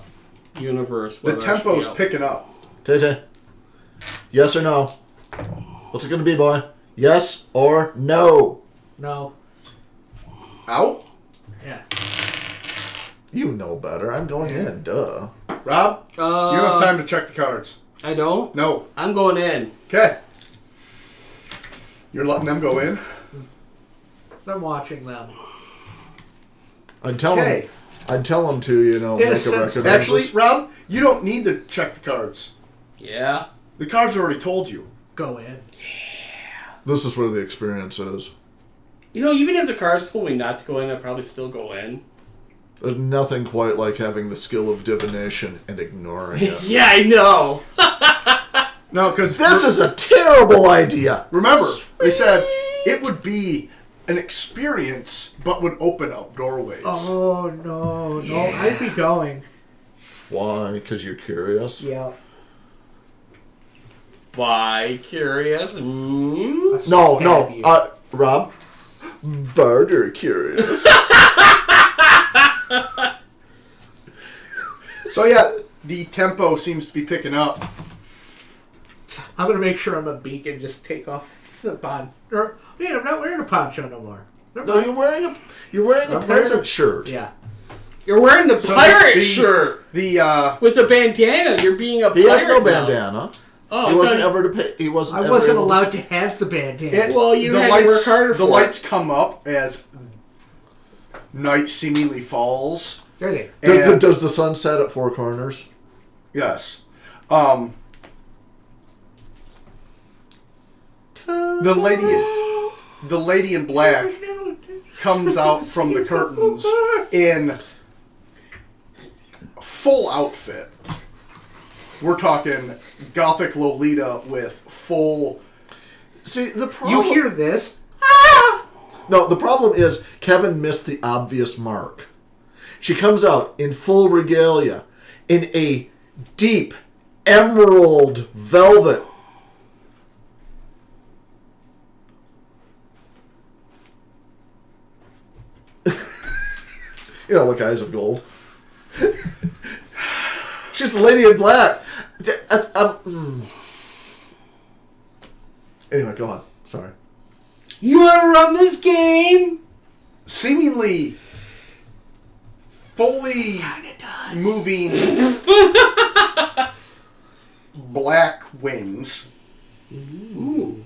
universe The whether I should be tempo's out. picking up. JJ. Yes or no? What's it gonna be, boy? Yes or no? No. Out? Yeah. You know better. I'm going in, duh. Rob, you have time to check the cards. I don't? No. I'm going in. Okay. You're letting them go in? I'm watching them. I'd tell him. I'd tell him to, In a make a sense- record. Actually, Rob, you don't need to check the cards. Yeah. The cards already told you. Go in. This is where the experience is. Even if the cards told me not to go in, I'd probably still go in. There's nothing quite like having the skill of divination and ignoring it. Yeah, I know. No, because This is a terrible idea. remember, they said it would be an experience, but would open up doorways. Oh, no. Yeah. I'd be going. Why? Because you're curious? Yeah. Why? Curious? No, Stab you. Rob. Barter curious. So yeah, the tempo seems to be picking up. I'm going to make sure I'm a beacon. Just take off the poncho. I'm not wearing a poncho no more. Never No, mind. you're wearing a I'm peasant wearing shirt. Yeah. You're wearing the So pirate shirt The with the bandana. You're being a pirate. He has no now. bandana. Oh, He I wasn't thought- ever to pay. He wasn't. I ever wasn't able to- allowed to have the bandana. Well, you the had lights, to work harder The for lights come up as night seemingly falls. There's it. And, Does the sun set at Four Corners? yes. The lady in black comes out from the curtains in full outfit. We're talking gothic Lolita with full. See, the problem. You hear this? No, the problem is Kevin missed the obvious mark. She comes out in full regalia, in a deep emerald velvet. Like eyes of gold. She's the lady in black. That's, Anyway, go on. Sorry. You want to run this game? Seemingly fully moving black wings. Ooh.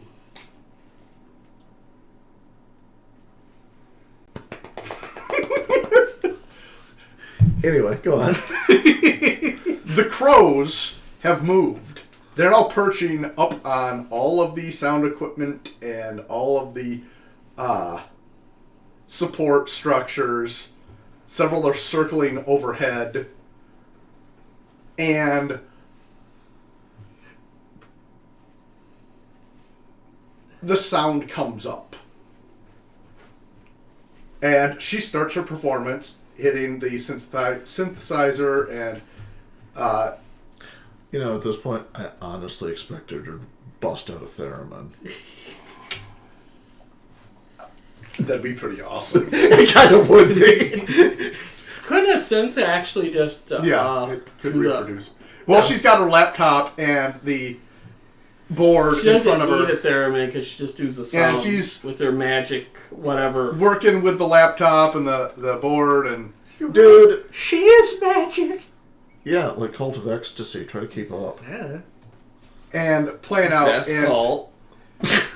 Anyway, go on. The crows have moved. They're now perching up on all of the sound equipment and all of the support structures. Several are circling overhead. And the sound comes up. And she starts her performance, hitting the synthesizer and... At this point, I honestly expected her to bust out a theremin. That'd be pretty awesome. It kind of would be. Couldn't a synth actually just It could do the- reproduce. Well, she's got her laptop and the board She in doesn't front of need her, a theremin because she just does the And sound she's- with her magic whatever. working with the laptop and the board, and Dude. She is magic. Yeah, like Cult of Ecstasy. Try to keep up. Yeah. and playing out. Best and, cult.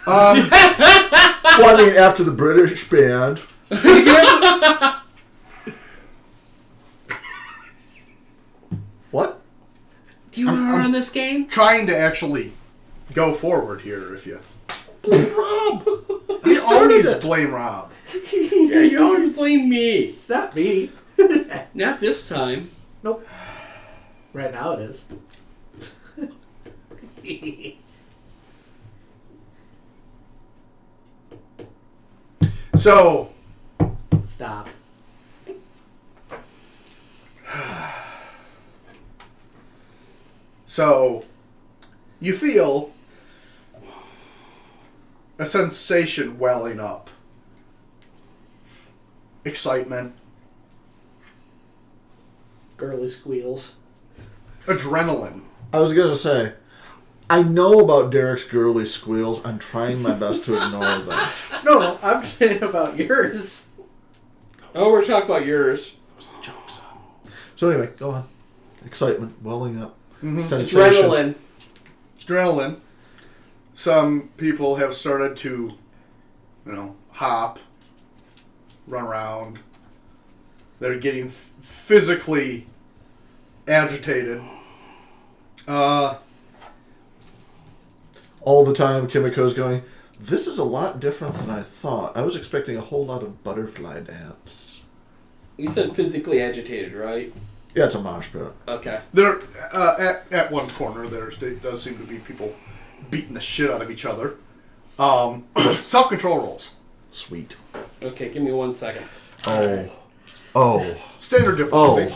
Well, I mean, after the British band. What? Do you want to run this game? trying to actually go forward here. If you Rob! you always it. blame Rob. Yeah, you always blame me. It's not me. Not this time. Nope. Right now it is. So Stop. you feel a sensation welling up. Excitement, Girly squeals. adrenaline. I was going to say, I know about Derek's girly squeals. I'm trying my best to ignore them. No, I'm saying about yours. Oh, we're talking about yours. So anyway, go on. Excitement, welling up. Mm-hmm. Sensation. Adrenaline. adrenaline. Some people have started to, hop, run around. They're getting physically agitated. All the time, Kimiko's going, this is a lot different than I thought. I was expecting a whole lot of butterfly dance. You said physically agitated, right? Yeah, it's a mosh pit. Okay. There, at one corner, there does seem to be people beating the shit out of each other. Self-control rolls. Sweet. Okay, give me 1 second. Oh. Standard difficulty.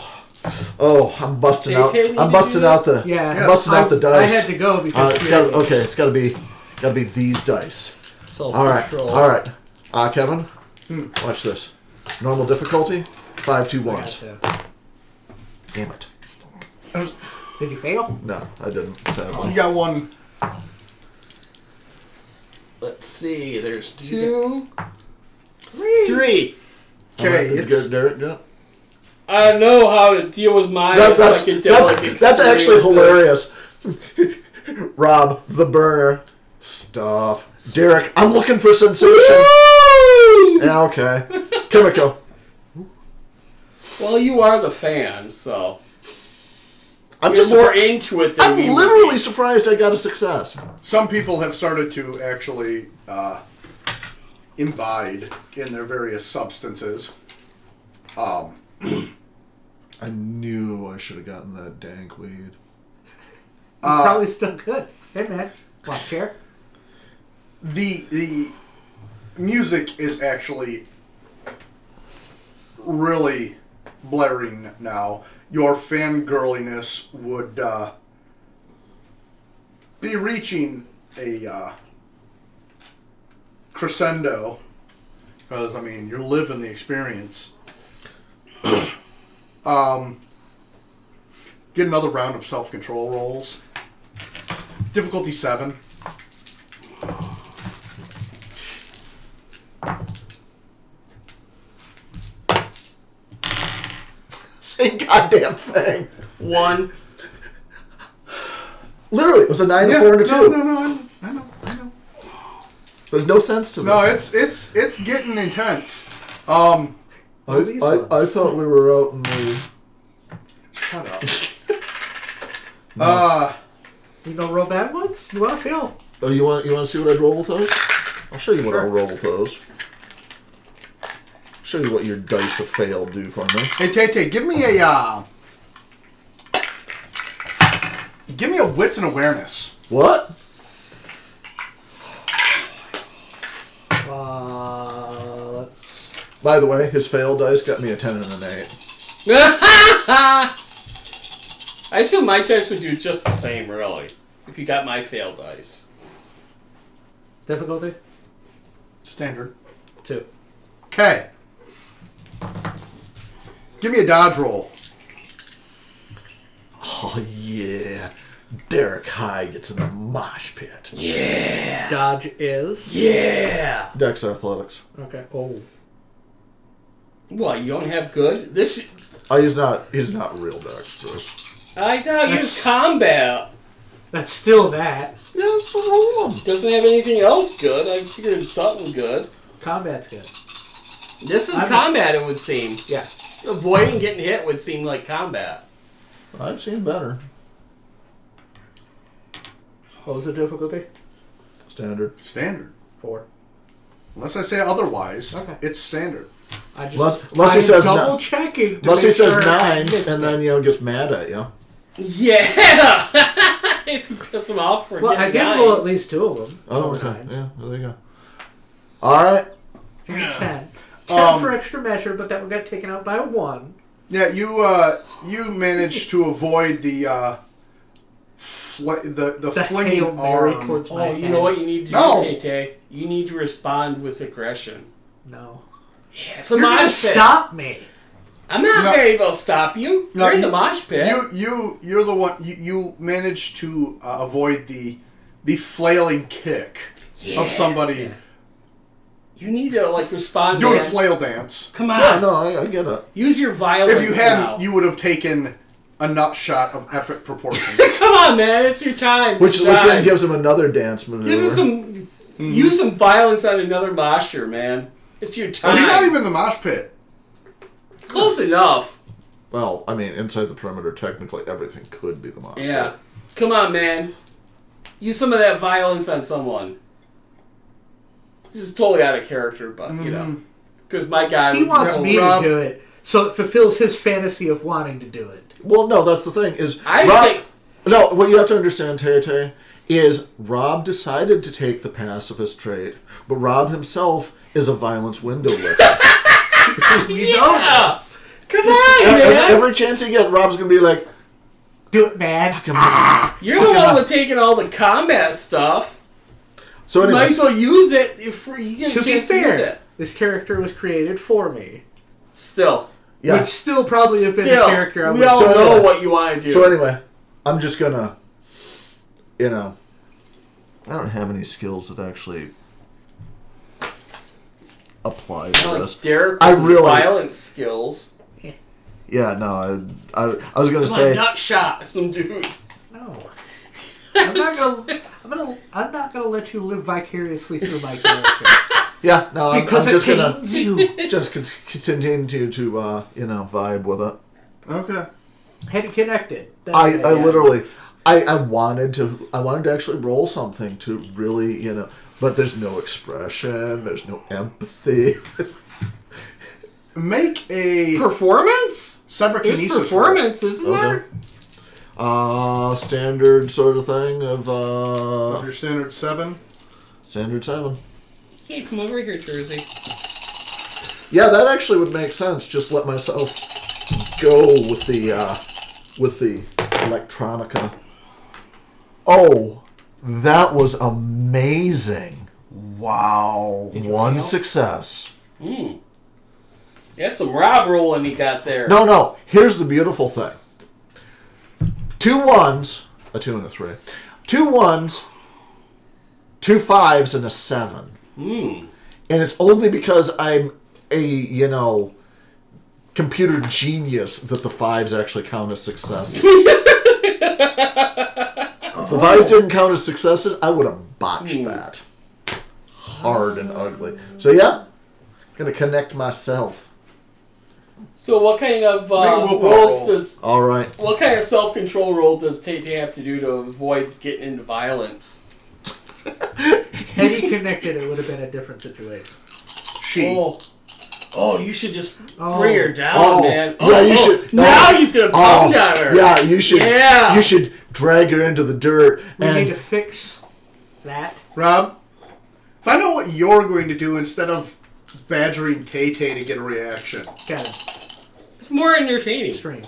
I'm busting out. JK, I'm busting out the. Yeah. I'm busting out the I dice. had to go because It's got to be these dice. All right. Kevin, watch this. Normal difficulty, 5 2 1s. Damn it. Did you fail? No, I didn't. Sadly. You got one. Let's see. There's 2, 3. Okay, Good, Derek. Yeah. I know how to deal with my That's psychedelic actually experiences. hilarious. Rob, the burner. Stuff. Derek, I'm looking for sensation. Woo! Yeah, okay. Kimiko. Well, you are the fan, so I'm you're just more into it than I'm me. would literally be. surprised I got a success. Some people have started to actually imbibe in their various substances. I knew I should have gotten that dank weed. Probably still good. Hey, man. Want a chair? The music is actually really blaring now. Your fangirliness would be reaching a crescendo, because you're living the experience. Get another round of self-control rolls. Difficulty 7. Same goddamn thing. 1. Literally, it was a 9, a 4, and a 2. No, I know. There's no sense to this. No, it's getting intense. I thought we were out in the. Shut up. You gonna roll bad ones? You wanna feel? Oh, you want to see what I'd roll with those? I'll show you what I'll roll with those. Show you what your dice of fail do for me. Hey, Tay, give me a wits and awareness. What? By the way, his fail dice got me a 10 and an 8. I assume my dice would do just the same, really, if you got my failed dice. Difficulty? Standard. 2. Okay. Give me a dodge roll. Oh, yeah. Derek High gets in the mosh pit. Yeah. Dodge is? Yeah. Dex Athletics. Okay. Oh. What, you don't have good? This. Oh, he's not real dexterous. I thought you was combat. That's still that. Yeah, let's roll him. Doesn't have anything else good. I figured something good. Combat's good. This is combat, it would seem. Yeah. Avoiding getting hit would seem like combat. I've seen better. What was the difficulty? Standard. 4. Unless I say otherwise, Okay. it's standard. I just Unless he says double checking. Unless he says 9s and then gets mad at you. Yeah! If you piss him off for Well, I getting did roll at nines. least 2 of them. Oh, Four okay. nines. Yeah, there you go. All right. And 10. 10 for extra measure, but that one got taken out by a 1. Yeah, you managed to avoid the The flinging Hail Mary arm. towards my Oh, you head. know what you need to No. do, Tay-Tay? You need to respond with aggression. No. Yeah, it's a You're gonna mosh pit. stop me. I'm not No. very well stop you. No, You're in you- the mosh pit. You're the one. You managed to avoid the flailing kick of somebody Yeah. You need to respond. doing a man. flail dance. Come on. Yeah, no, I get it. Use your violence. If you hadn't, now. you would have taken a nut shot of epic proportions. Come on, man, it's your time. Which It's time. then gives him another dance maneuver. Give us some. Use some violence on another posture, man. It's your time. But he's not even in the mosh pit. Close enough. Well, I mean, inside the perimeter, technically everything could be the monster. Yeah. Come on, man. Use some of that violence on someone. This is totally out of character, but, you know. Because my guy... He wants me Rob- to do it, so it fulfills his fantasy of wanting to do it. Well, no, that's the thing. Is I Rob, say... No, what you have to understand, Tay, is Rob decided to take the pacifist trait, but Rob himself is a violence window licker. You know Yeah. this. Come on, man. Every chance you get, Rob's going to be like, Do it, man. You're the one with taking all the combat stuff. So You anyway, might as well use it if you get To a be chance to use fair, it. this character was created for me. Still. yeah. Would still probably have been the Still. character I We would all So know anyway- what you want to do. So anyway, I'm just gonna, I don't have any skills that actually apply to Like this. Derek I with really- violent skills. Yeah, no, I was gonna Come say. on, nut shot some dude. No. I'm not gonna let you live vicariously through my character. Yeah, no, I'm Because just it gonna pains you. just continue to vibe with it. Okay. Head connected. I literally, I wanted to actually roll something to really, but there's no expression, there's no empathy. Make a Performance? There's cyberkinesis roll. performance, isn't Okay. there? Standard sort of thing of Your standard 7. standard 7. Hey, come over here, Jersey. Yeah, that actually would make sense. Just let myself go with the electronica. Oh, that was amazing! Wow, one success. That's some Rob rolling he got there. No. Here's the beautiful thing. 2 1s, a 2 and a 3. 2 1s, 2 5s, and a 7. And it's only because I'm a, computer genius that the 5s actually count as successes. If the 5s didn't count as successes, I would have botched that. Hard and ugly. So yeah, gonna connect myself. So what kind of Make a willpower rolls roll. does... All right. What kind of self-control role does Tate have to do to avoid getting into violence? Had he connected, it would have been a different situation. Oh, you should just Oh. bring her down, Oh, man. yeah, you should- Now he's gonna pound on her. Yeah, you should. Yeah. You should drag her into the dirt We and need to fix that. Rob, find out what you're going to do instead of badgering Tay-Tay to get a reaction. Got it. It's more entertaining. Stream.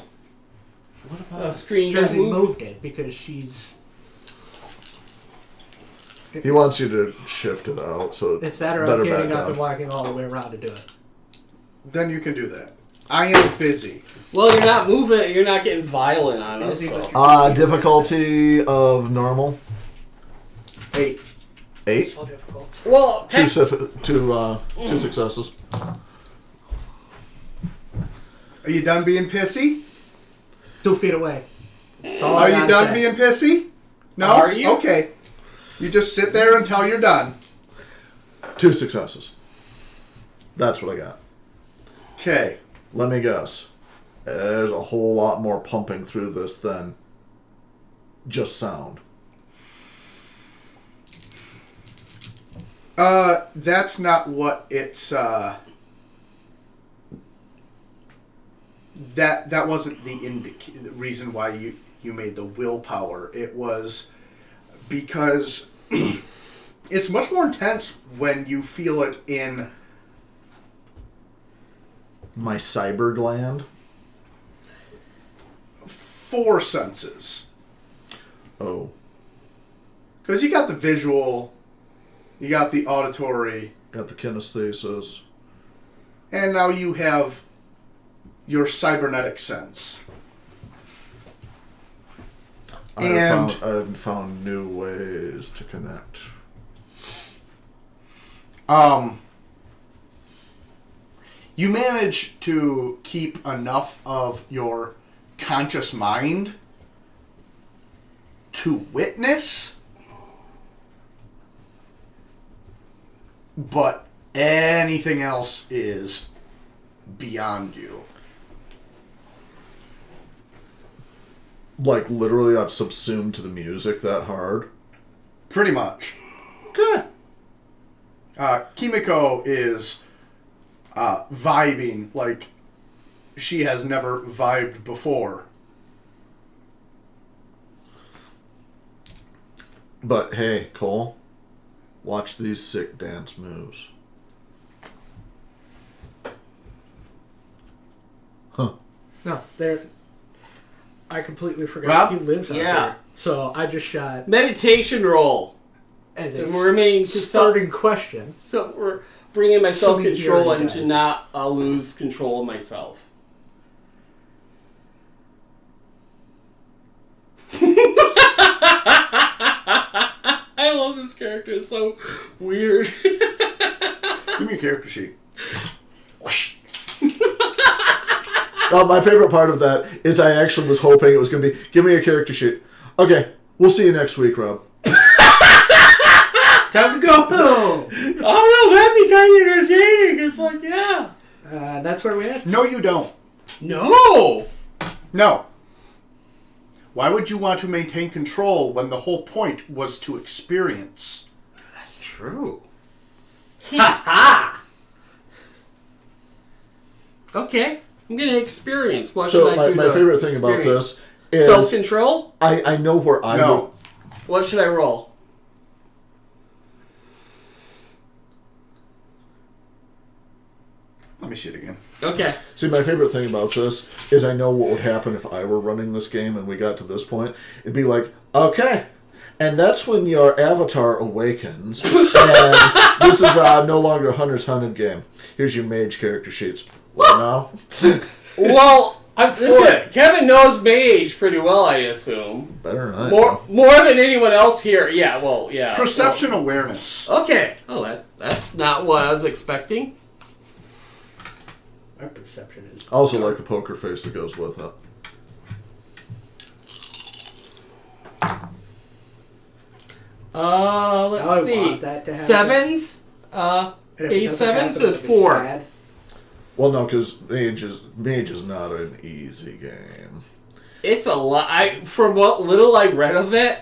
Screen Jersey moved. moved it because she's. he wants you to shift it out so It's that or better I'm getting back up and down. walking all the way around to do it. Then you can do that. I am busy. Well, you're not moving. You're not getting violent on us. So. Difficulty of normal 8. 8. So difficult. Well, Two successes. Are you done being pissy? 2 feet away. That's all I Are you gotta done say. being pissy? No? Are you? Okay. You just sit there until you're done. 2 successes. That's what I got. Okay. Let me guess. There's a whole lot more pumping through this than just sound. That's not what it's, that wasn't the reason why you made the willpower. It was because it's much more intense when you feel it in My cyber gland. 4 senses. Oh. Because you got the visual, you got the auditory, Got the kinesthesis. and now you have your cybernetic sense. I haven't found new ways to connect. You manage to keep enough of your conscious mind to witness, but anything else is beyond you. Like, literally, I've subsumed to the music that hard. Pretty much. Good. Kimiko is vibing like she has never vibed before. But hey, Cole, watch these sick dance moves. Huh. No, there. I completely forgot Rob? he lives out Yeah. there. So I just shot Meditation roll. as a And we're remaining to starting question. So we're bringing my self-control Something and here, to guys. not lose control of myself. I love this character. It's so weird. Give me your character sheet. My favorite part of that is I actually was hoping it was going to be, give me a character sheet. Okay, we'll see you next week, Rob. Time to go home. Oh no, that'd be kind of entertaining. It's like, yeah. That's where we at. No, you don't. No. No. Why would you want to maintain control when the whole point was to experience? That's true. Ha ha! Okay, I'm gonna experience. What So should I do? my to favorite thing about experience? this is Self-control. I know where I No. would... What should I roll? Let me see it again. Okay. See, my favorite thing about this is I know what would happen if I were running this game and we got to this point. It'd be like, okay, and that's when your avatar awakens, and this is no longer a Hunter's Hunted game. Here's your mage character sheets. What now? Well, I'm for listen, it. Kevin knows mage pretty well, I assume. Better than I More than anyone else here. Yeah, well, yeah. Perception awareness. Well, okay. Oh, that's not what I was expecting. My perception is. I also like the poker face that goes with it. I Let's see. want that to happen. Sevens. And if it Base doesn't sevens happen, or I'll be 4. sad. Well, no, because mage is not an easy game. It's a lot. From what little I read of it,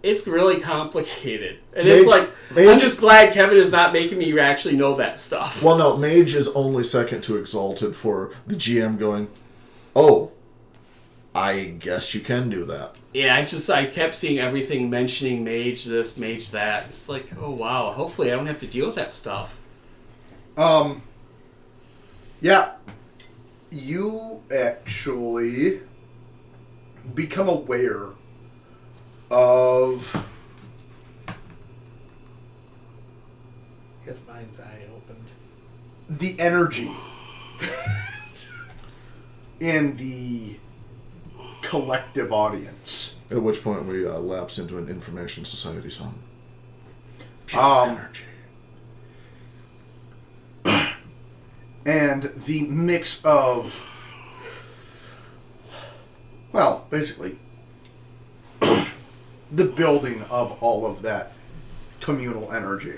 it's really complicated. And Mage- it's like, I'm mage- just glad Kevin is not making me actually know that stuff. Well, no, mage is only second to exalted for the GM going, oh, I guess you can do that. Yeah, I kept seeing everything mentioning mage this, mage that. It's like, oh wow, hopefully I don't have to deal with that stuff. Yeah. You actually become aware of His mind's eye opened. the energy in the collective audience. At which point we lapse into an information society song. Energy. And the mix of, well, basically, the building of all of that communal energy.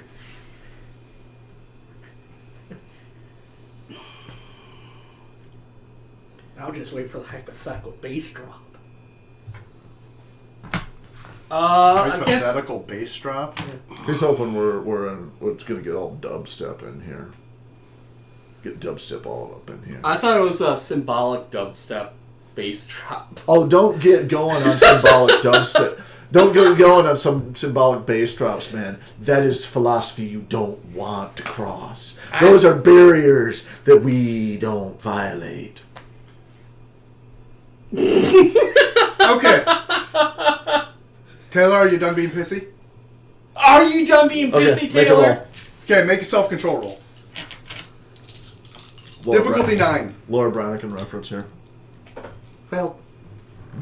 I'll just wait for the hypothetical bass drop. I guess Hypothetical bass drop. He's hoping it's going to get all dubstep in here. Get dubstep all up in here. I thought it was a symbolic dubstep bass drop. Oh, don't get going on symbolic dubstep. Don't get going on some symbolic bass drops, man. That is philosophy you don't want to cross. Those are barriers that we don't violate. Okay. Taylor, are you done being pissy? Are you done being pissy, make a Taylor? roll. Okay, make a self-control roll. Difficulty 9. Laura Branigan reference here. Well,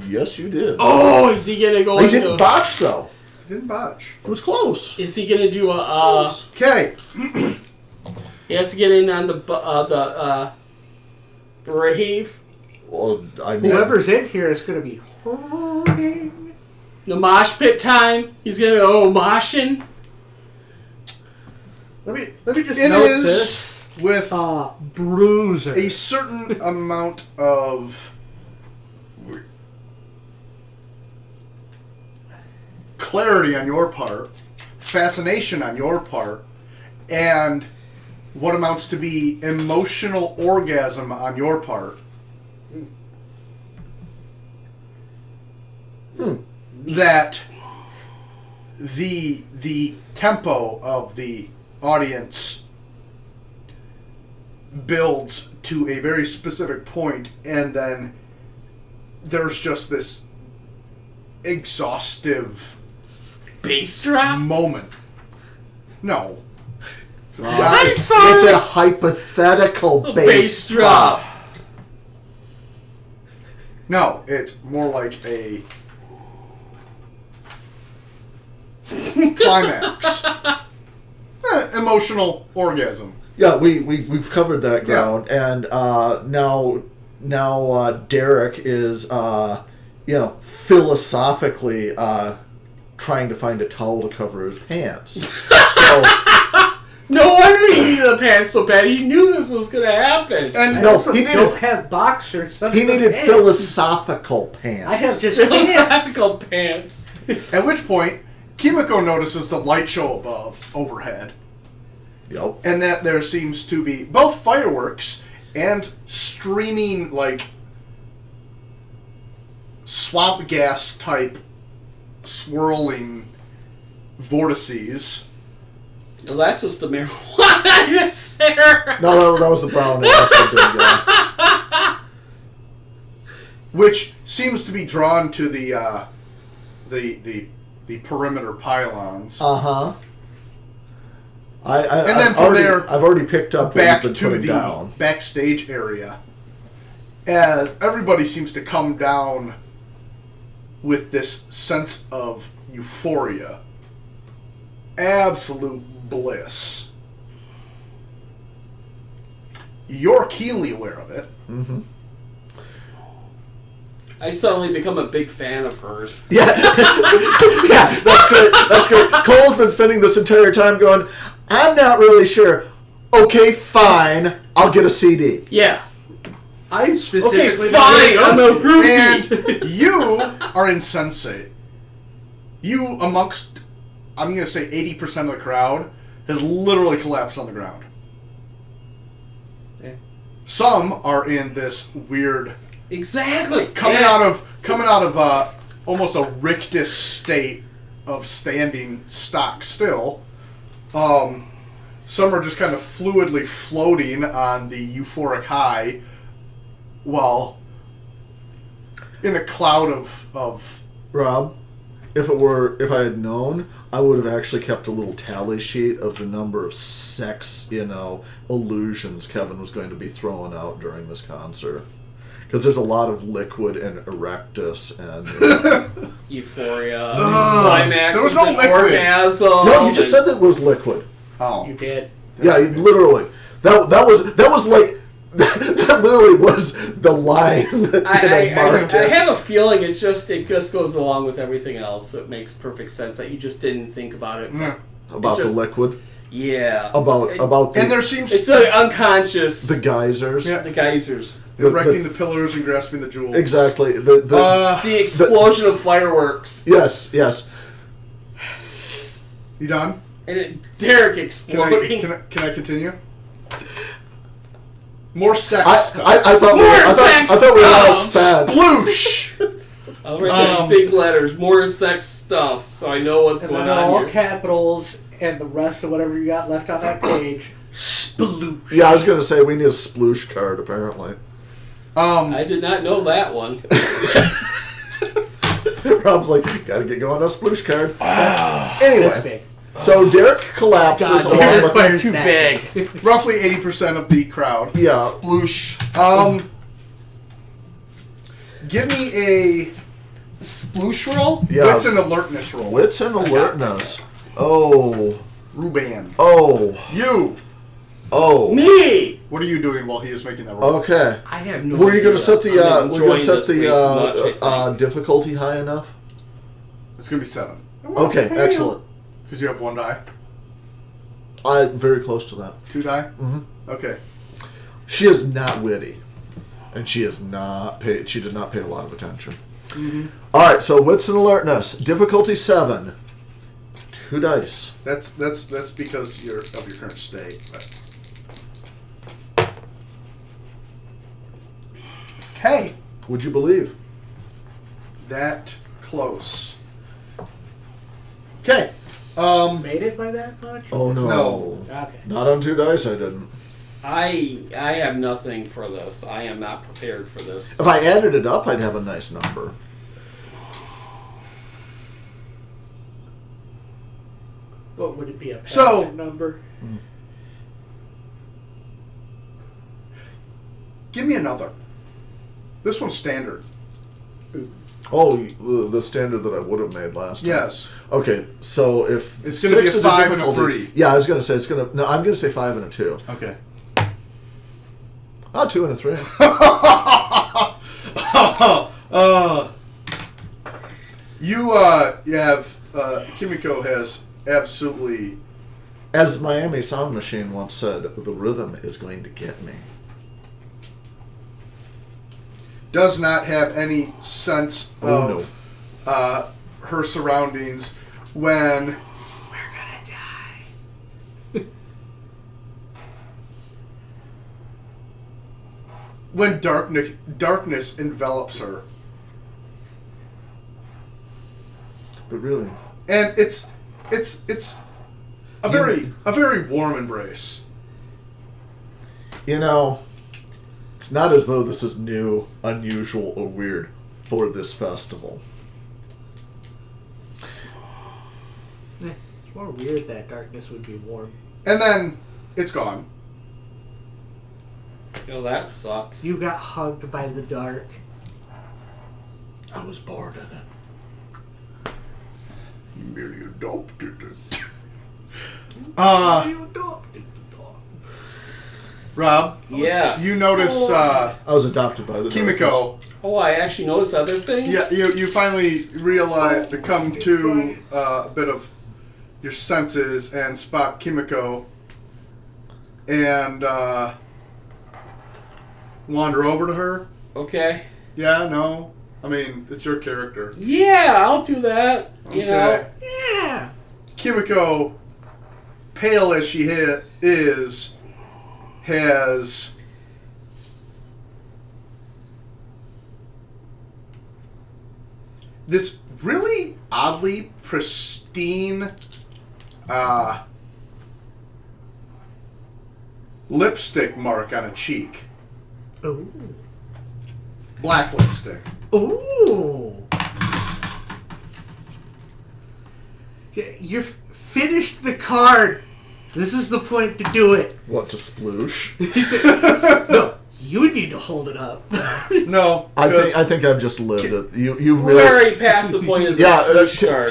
Yes, you did. Oh, is he gonna go I into? didn't botch, though. Didn't botch. It was close. Is he gonna do a? Close. Okay. He has to get in on the brave Well, I mean, Whoever's in here is going to be horny. The mosh pit time. He's gonna go moshing. Let me just It note is this. with Bruiser. a certain amount of clarity on your part, fascination on your part, and what amounts to be emotional orgasm on your part. That the tempo of the audience builds to a very specific point, and then there's just this exhaustive Bass drop. moment. No. I'm sorry. it's a hypothetical A bass drop. No, it's more like a climax. Emotional orgasm. Yeah, we've covered that ground, and now Derek is philosophically trying to find a towel to cover his pants. So No wonder he needed the pants so bad. He knew this was gonna happen. And No, Also, he needed- don't have boxers. he needed philosophical. philosophical pants. I have just Philosophical pants. at which point, Kimiko notices the light show overhead, Yep. and that there seems to be both fireworks and streaming, like, swamp gas type swirling vortices. Well, that's just the marijuana that's there. No, that was the brown ass. I Which seems to be drawn to the perimeter pylons. Uh-huh. And then from there, I've already picked up what back you've been to putting the down. backstage area, as everybody seems to come down with this sense of euphoria, absolute bliss. You're keenly aware of it. Mm-hmm. I suddenly become a big fan of hers. Yeah, yeah, that's great. That's great. Cole's been spending this entire time going, I'm not really sure. Okay, fine. I'll get a CD. Yeah. I Okay, specifically fine. I'm a groupie. And you are insensate. You, amongst, I'm going to say 80% of the crowd, has literally collapsed on the ground. Yeah. Some are in this weird, Exactly. coming Yeah. out of almost a rictus state of standing stock still. Some are just kind of fluidly floating on the euphoric high, while in a cloud of Rob, if I had known, I would have actually kept a little tally sheet of the number of sex, illusions Kevin was going to be throwing out during this concert. Because there's a lot of liquid and erectus and... Euphoria. Climax. there was no liquid. Orgasm. No, you just said that it was liquid. oh, You did. Yeah, literally. That was like... that literally was the line that I marked I it. have a feeling it just goes along with everything else. So it makes perfect sense that you just didn't think about it. yeah. About just- the liquid. Yeah. About the, And there seems It's unconscious. the geysers. Yeah. The geysers. erecting the pillars and grasping the jewels. Exactly. The explosion of fireworks. Yes. You done? And Derek Can exploding. can I continue? More sex I stuff. thought More we were all sex fat. Sploosh! I'll write those big letters. More sex stuff, so I know what's And going then on all here. capitals and the rest of whatever you got left on that page. Sploosh. Yeah, I was gonna say we need a sploosh card apparently. I did not know that one. Rob's like, gotta get going on a sploosh card. This Anyway, big. so Derek collapses God, along Derek with fires Too that big. Roughly 80% of the crowd. yeah. Sploosh. Give me a Sploosh roll? Yeah. wits and alertness roll. Wits and alertness. Oh. Ruban. Oh. You. Oh. Me! What are you doing while he is making that roll? Okay. I have no Were you idea. going to set the I'm were you going to enjoying set this way too much, I think. difficulty high enough? It's gonna be 7 Okay, excellent. because you have 1 die, I'm very close to that. 2 die. Mhm. Okay. She is not witty, and she is not paid. She did not pay a lot of attention. Mm-hmm. All right, so wits and alertness, difficulty 7, 2 dice. That's because of your current state. But. Hey, Would you believe? that close. Okay. Made it by that much? Oh no, No. Okay. not on 2 dice. I didn't. I have nothing for this. I am not prepared for this. If I added it up, I'd have a nice number. What would it be? A passive So- number? Give me another. This one's standard. Oh, the standard that I would have made last time. Yes. Okay, so if It's gonna be a 6 is 5 and a difficulty- 3. Yeah, I was gonna say it's gonna. No, I'm gonna say 5 and a 2. Okay. 2 and a 3. You have Kimiko has absolutely As Miami Sound Machine once said, the rhythm is going to get me. does not have any sense Oh, of her surroundings when We're gonna die. when darkness envelops her, But really, and it's a very warm embrace. you know, it's not as though this is new, unusual, or weird for this festival. It's more weird that darkness would be warm. And then it's gone. Yo, that sucks. You got hugged by the dark. I was bored in it. You merely adopted it. You adopted the dark. Rob, Yes. you notice I was adopted by the Kimiko. Oh, I actually noticed other things? Yeah, you finally realize to come to a bit of your senses and spot Kimiko and wander over to her. Okay. Yeah, no. I mean, it's your character. Yeah, I'll do that. You know. Yeah. Kimiko, pale as she is, has this really oddly pristine lipstick mark on a cheek. Ooh. Black lipstick. Ooh. You've finished the card. This is the point to do it. What, to sploosh? No, you need to hold it up. No, I think I've just lived it. You've We're really... already past the point of the Yeah, sploosh card.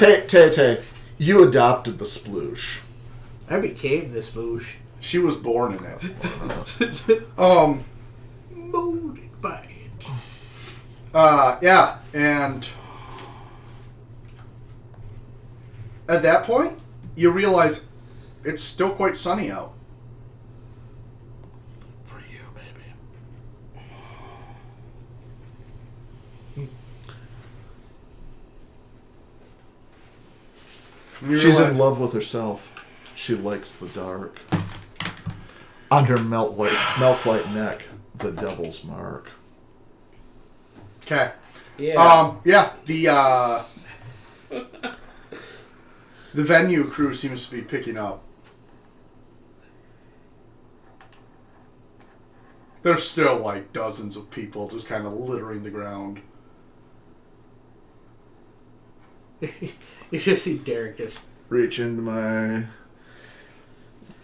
Tay, you adopted the sploosh. I became this moosh. she was born in it. Molded by it. Yeah, and at that point, you realize it's still quite sunny out. For you, maybe. And you She's in realize- love with herself. She likes the dark. On her milk white neck, the devil's mark. Okay. Yeah. Yeah. The venue crew seems to be picking up. There's still like dozens of people just kind of littering the ground. You just see Derek just. Reach into my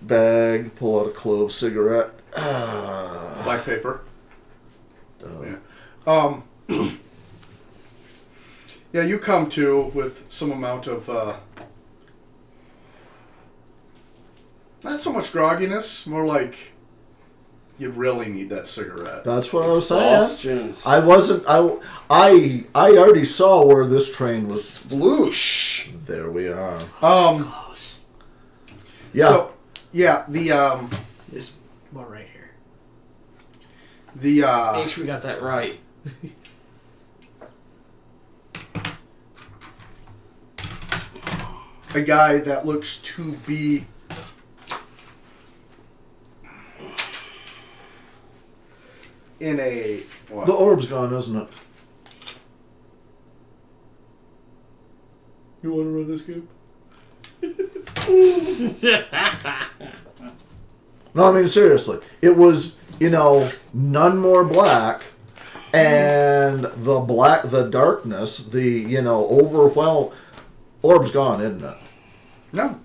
bag, pull out a clove cigarette. Black paper. Oh. Yeah. Yeah, you come to with some amount of Not so much grogginess, more like you really need that cigarette. That's what I was saying. Exhaustions. I wasn't. I already saw where this train was. Sploosh. There we are. Close. Yeah. So, yeah, This more right here. Make sure we got that right. a guy that looks to be in a what? The orb's gone, isn't it? You want to run this game? No, I mean seriously. It was, none more black, and the darkness, the overwhelm. Orb's gone, isn't it? No.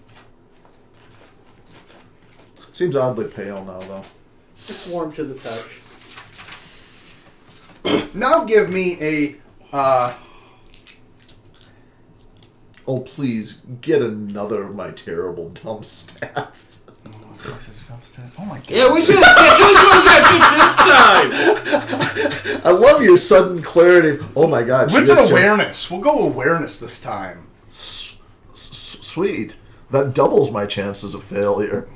Seems oddly pale now, though. It's warm to the touch. Now give me a Oh, please, get another of my terrible dumb stats. Oh my god. Yeah, we should have picked this time. I love your sudden clarity. Oh my god. What's an awareness? We'll go awareness this time. Sweet. That doubles my chances of failure.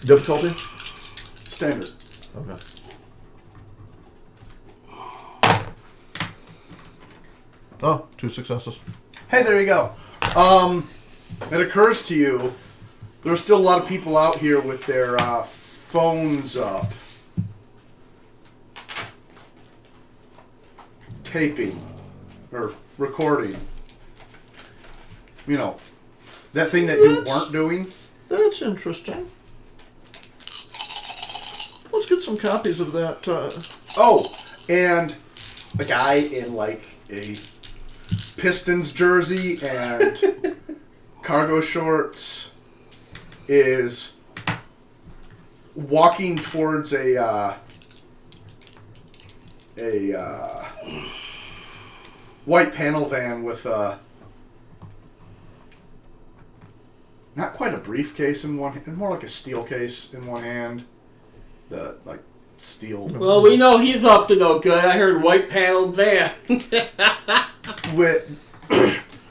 Difficulty? Standard. Okay. Oh, 2 successes. Hey, there you go. It occurs to you, there's still a lot of people out here with their phones up. Taping. Or recording. That thing that you weren't doing. That's interesting. Let's get some copies of that. Oh, and a guy in like a Pistons jersey and cargo shorts is walking towards a white panel van with not quite a briefcase in one, more like a steel case in one hand. The steel. Well, we know he's up to no good. I heard white paneled van. With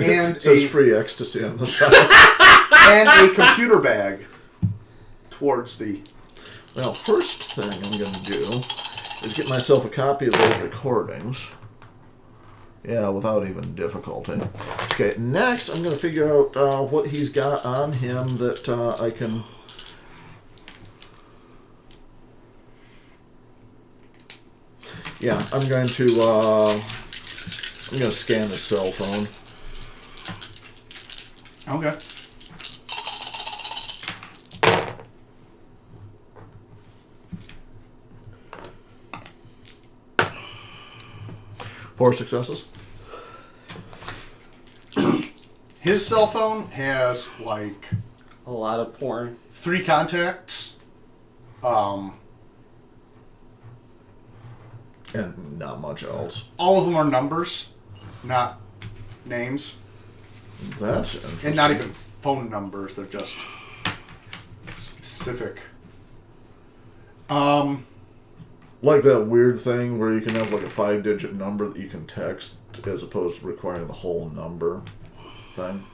and It says free ecstasy on the side. and a computer bag towards the. Well, first thing I'm going to do is get myself a copy of those recordings. Yeah, without even difficulty. Okay, next I'm going to figure out what he's got on him that I can... Yeah, I'm going to scan his cell phone. Okay. Four successes. His cell phone has like A lot of porn. 3 contacts. And not much else. All of them are numbers, not names, That's interesting. and not even phone numbers. They're just specific. Like that weird thing where you can have like a 5-digit number that you can text as opposed to requiring the whole number thing.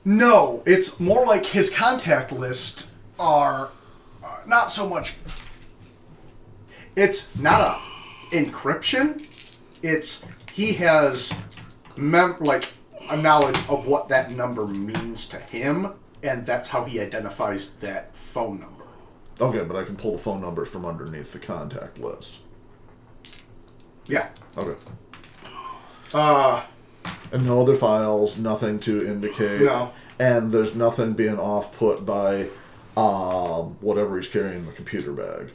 No, it's more like his contact list are not so much. It's not a encryption. It's he has a knowledge of what that number means to him, and that's how he identifies that phone number. Okay, but I can pull the phone numbers from underneath the contact list. Yeah. Okay. Uh, And no other files, nothing to indicate. No. And there's nothing being off-put by whatever he's carrying in the computer bag.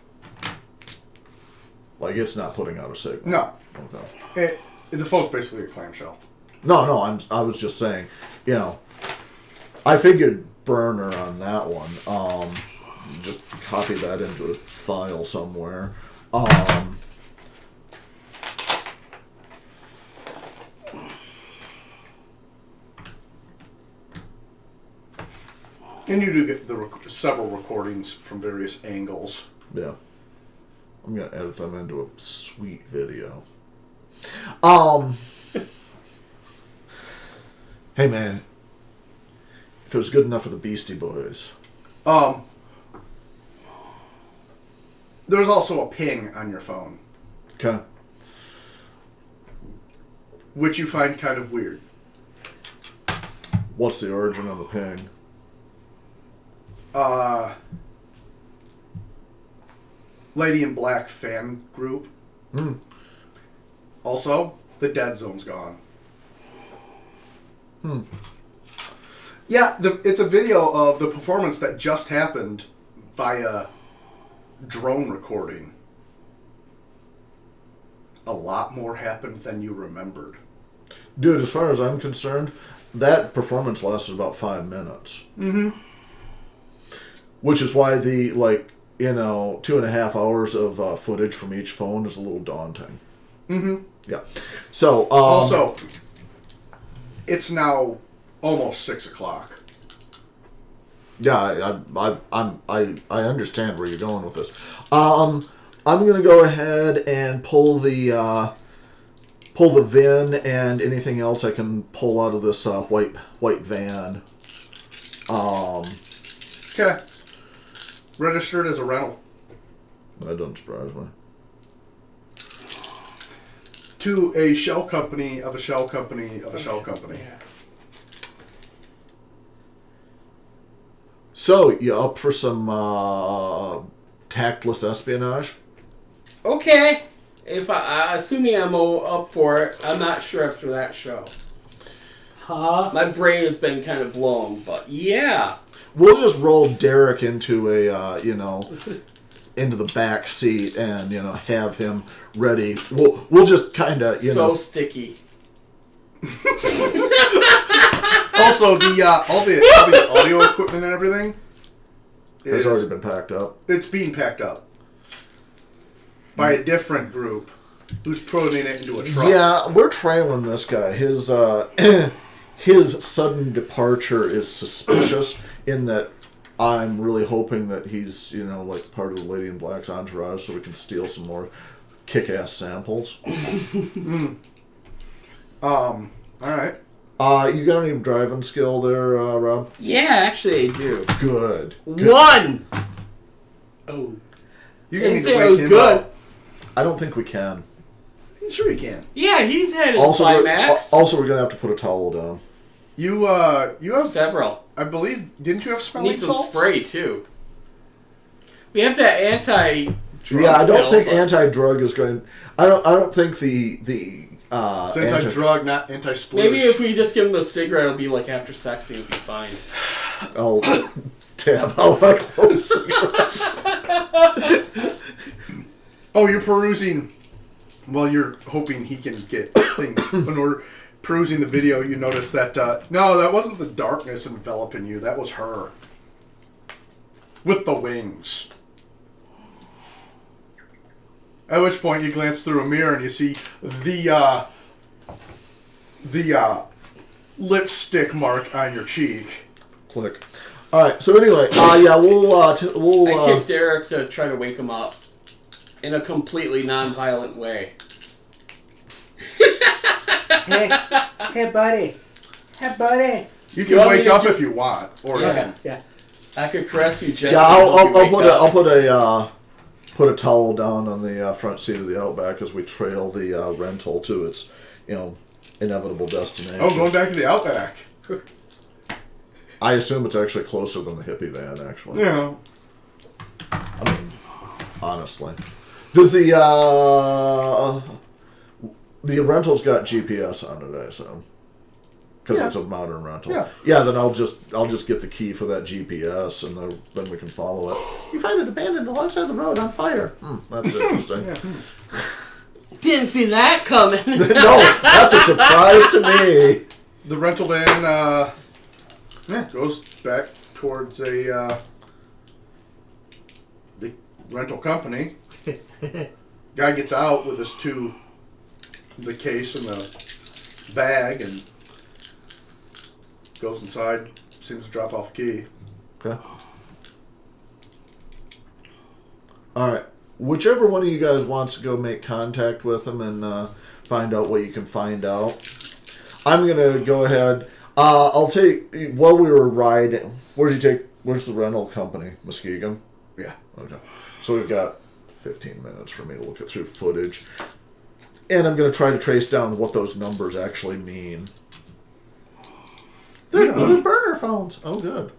Like, it's not putting out a signal. no. Okay. The phone's basically a clamshell. No, I was just saying, I figured burner on that one. Just copy that into a file somewhere. And you do get several recordings from various angles. Yeah. I'm going to edit them into a sweet video. Hey, man. If it was good enough for the Beastie Boys. There's also a ping on your phone, Okay. which you find kind of weird. What's the origin of the ping? Lady in Black fan group. Hmm. Also, the Dead Zone's gone. Hmm. Yeah, it's a video of the performance that just happened via drone recording. A lot more happened than you remembered. Dude, as far as I'm concerned, that performance lasted about 5 minutes. Mm-hmm. Which is why the, 2.5 hours of footage from each phone is a little daunting. Mm-hmm. Yeah. So, Also, it's now almost 6 o'clock. yeah, I understand where you're going with this. I'm gonna go ahead and pull the VIN and anything else I can pull out of this white van. Okay. Registered as a rental. That doesn't surprise me. To a shell company of a shell company of a shell company. Yeah. So, you up for some tactless espionage? Okay. If assuming I'm up for it, I'm not sure after that show. Huh? My brain has been kind of blown, but yeah. We'll just roll Derek into into the back seat and have him ready. We'll just kind of So sticky. Also, all the audio equipment and everything It's already been packed up. It's being packed up by a different group who's putting it into a truck. Yeah, we're trailing this guy. His his sudden departure is suspicious in that I'm really hoping that he's, part of the Lady in Black's entourage so we can steal some more kick-ass samples. All right. You got any driving skill there, Rob? Yeah, actually I do. Good. 1! Oh. You're Didn't need say to I wake was him good. up. I don't think we can. Sure you can. Yeah, he's had his Also, climax. we're gonna have to put a towel down. You have, Several. I believe, didn't you have smelling Need some salts? spray, too. We have that anti-drug Yeah, I don't pill, think but- anti-drug is going. I don't think the It's anti-drug, not anti-sploosh. Maybe if we just give him a cigarette, it'll be like after sexing, it'll be fine. Oh, damn! How am I close? Oh, you're perusing. Well, you're hoping he can get things. When we're perusing the video, you notice that no, that wasn't the darkness enveloping you. That was her with the wings. At which point you glance through a mirror and you see the lipstick mark on your cheek. Click. All right. So anyway, yeah, we'll I kicked Derek to try to wake him up in a completely non-violent way. Hey, buddy. Hey, buddy. You You can want me wake to up do- if you want, or you Yeah. can. Yeah. I could caress you gently. Yeah, I'll until you wake up. put a towel down on the front seat of the Outback as we trail the rental to its inevitable destination. Oh, going back to the Outback. I assume it's actually closer than the hippie van. Actually, Yeah. I mean, honestly, does the rental's got GPS on it? I assume because Yeah. it's a modern rental. Yeah. Yeah. Then I'll just get the key for that GPS, and then we can follow it. You find it abandoned alongside the road on fire. That's interesting. Yeah. Didn't see that coming. No, that's a surprise to me. The rental van goes back towards the rental company. Guy gets out with the case and the bag and goes inside. Seems to drop off the key. Okay. All right. Whichever one of you guys wants to go make contact with him and find out what you can find out. I'm gonna go ahead. I'll take while we were riding. Where's the rental company? Muskegon. Yeah. Okay. So we've got 15 minutes for me to look through footage, and I'm gonna try to trace down what those numbers actually mean. They're burner phones. Oh, good.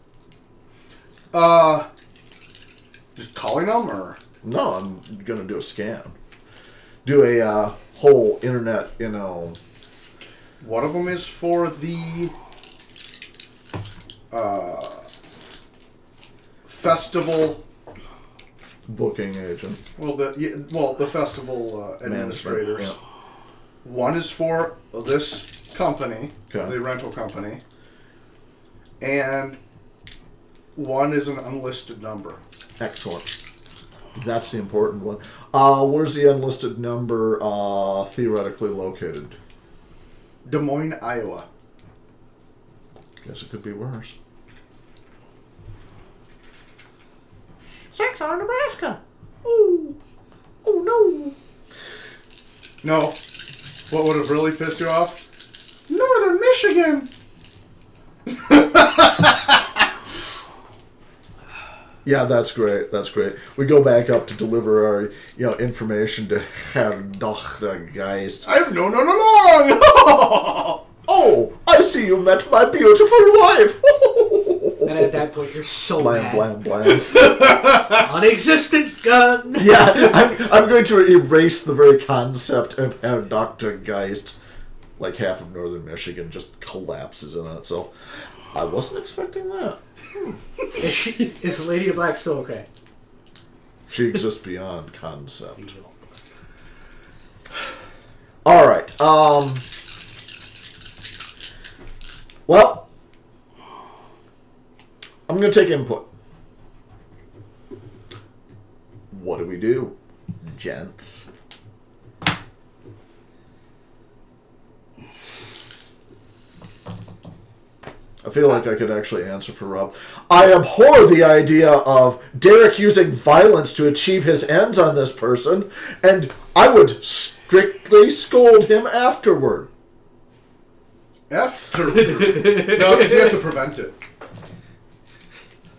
Just calling them, or No, I'm gonna do a scan. Do a whole internet, one of them is for the festival. booking agent. The festival administrators. Management, One is for this company, Okay. the rental company, and one is an unlisted number. Excellent. That's the important one. Where's the unlisted number theoretically located? Des Moines, Iowa. Guess it could be worse. Saxon, Nebraska. Ooh. Oh no. No. What would have really pissed you off? Northern Michigan. Yeah, that's great. That's great. We go back up to deliver our, information to Herr Dr. Geist. I've known all along. Oh, I see you met my beautiful wife. And at that point, you're so Blam, mad. blam, blam. Unexistent gun. Yeah, I'm going to erase the very concept of Herr Dr. Geist. Like half of northern Michigan just collapses in on itself. I wasn't expecting that. Is Lady in Black still okay? She exists beyond concept. All right. Well, I'm going to take input. What do we do, gents? I feel like I could actually answer for Rob. I abhor the idea of Derek using violence to achieve his ends on this person, and I would strictly scold him afterward. No, because you have to prevent it.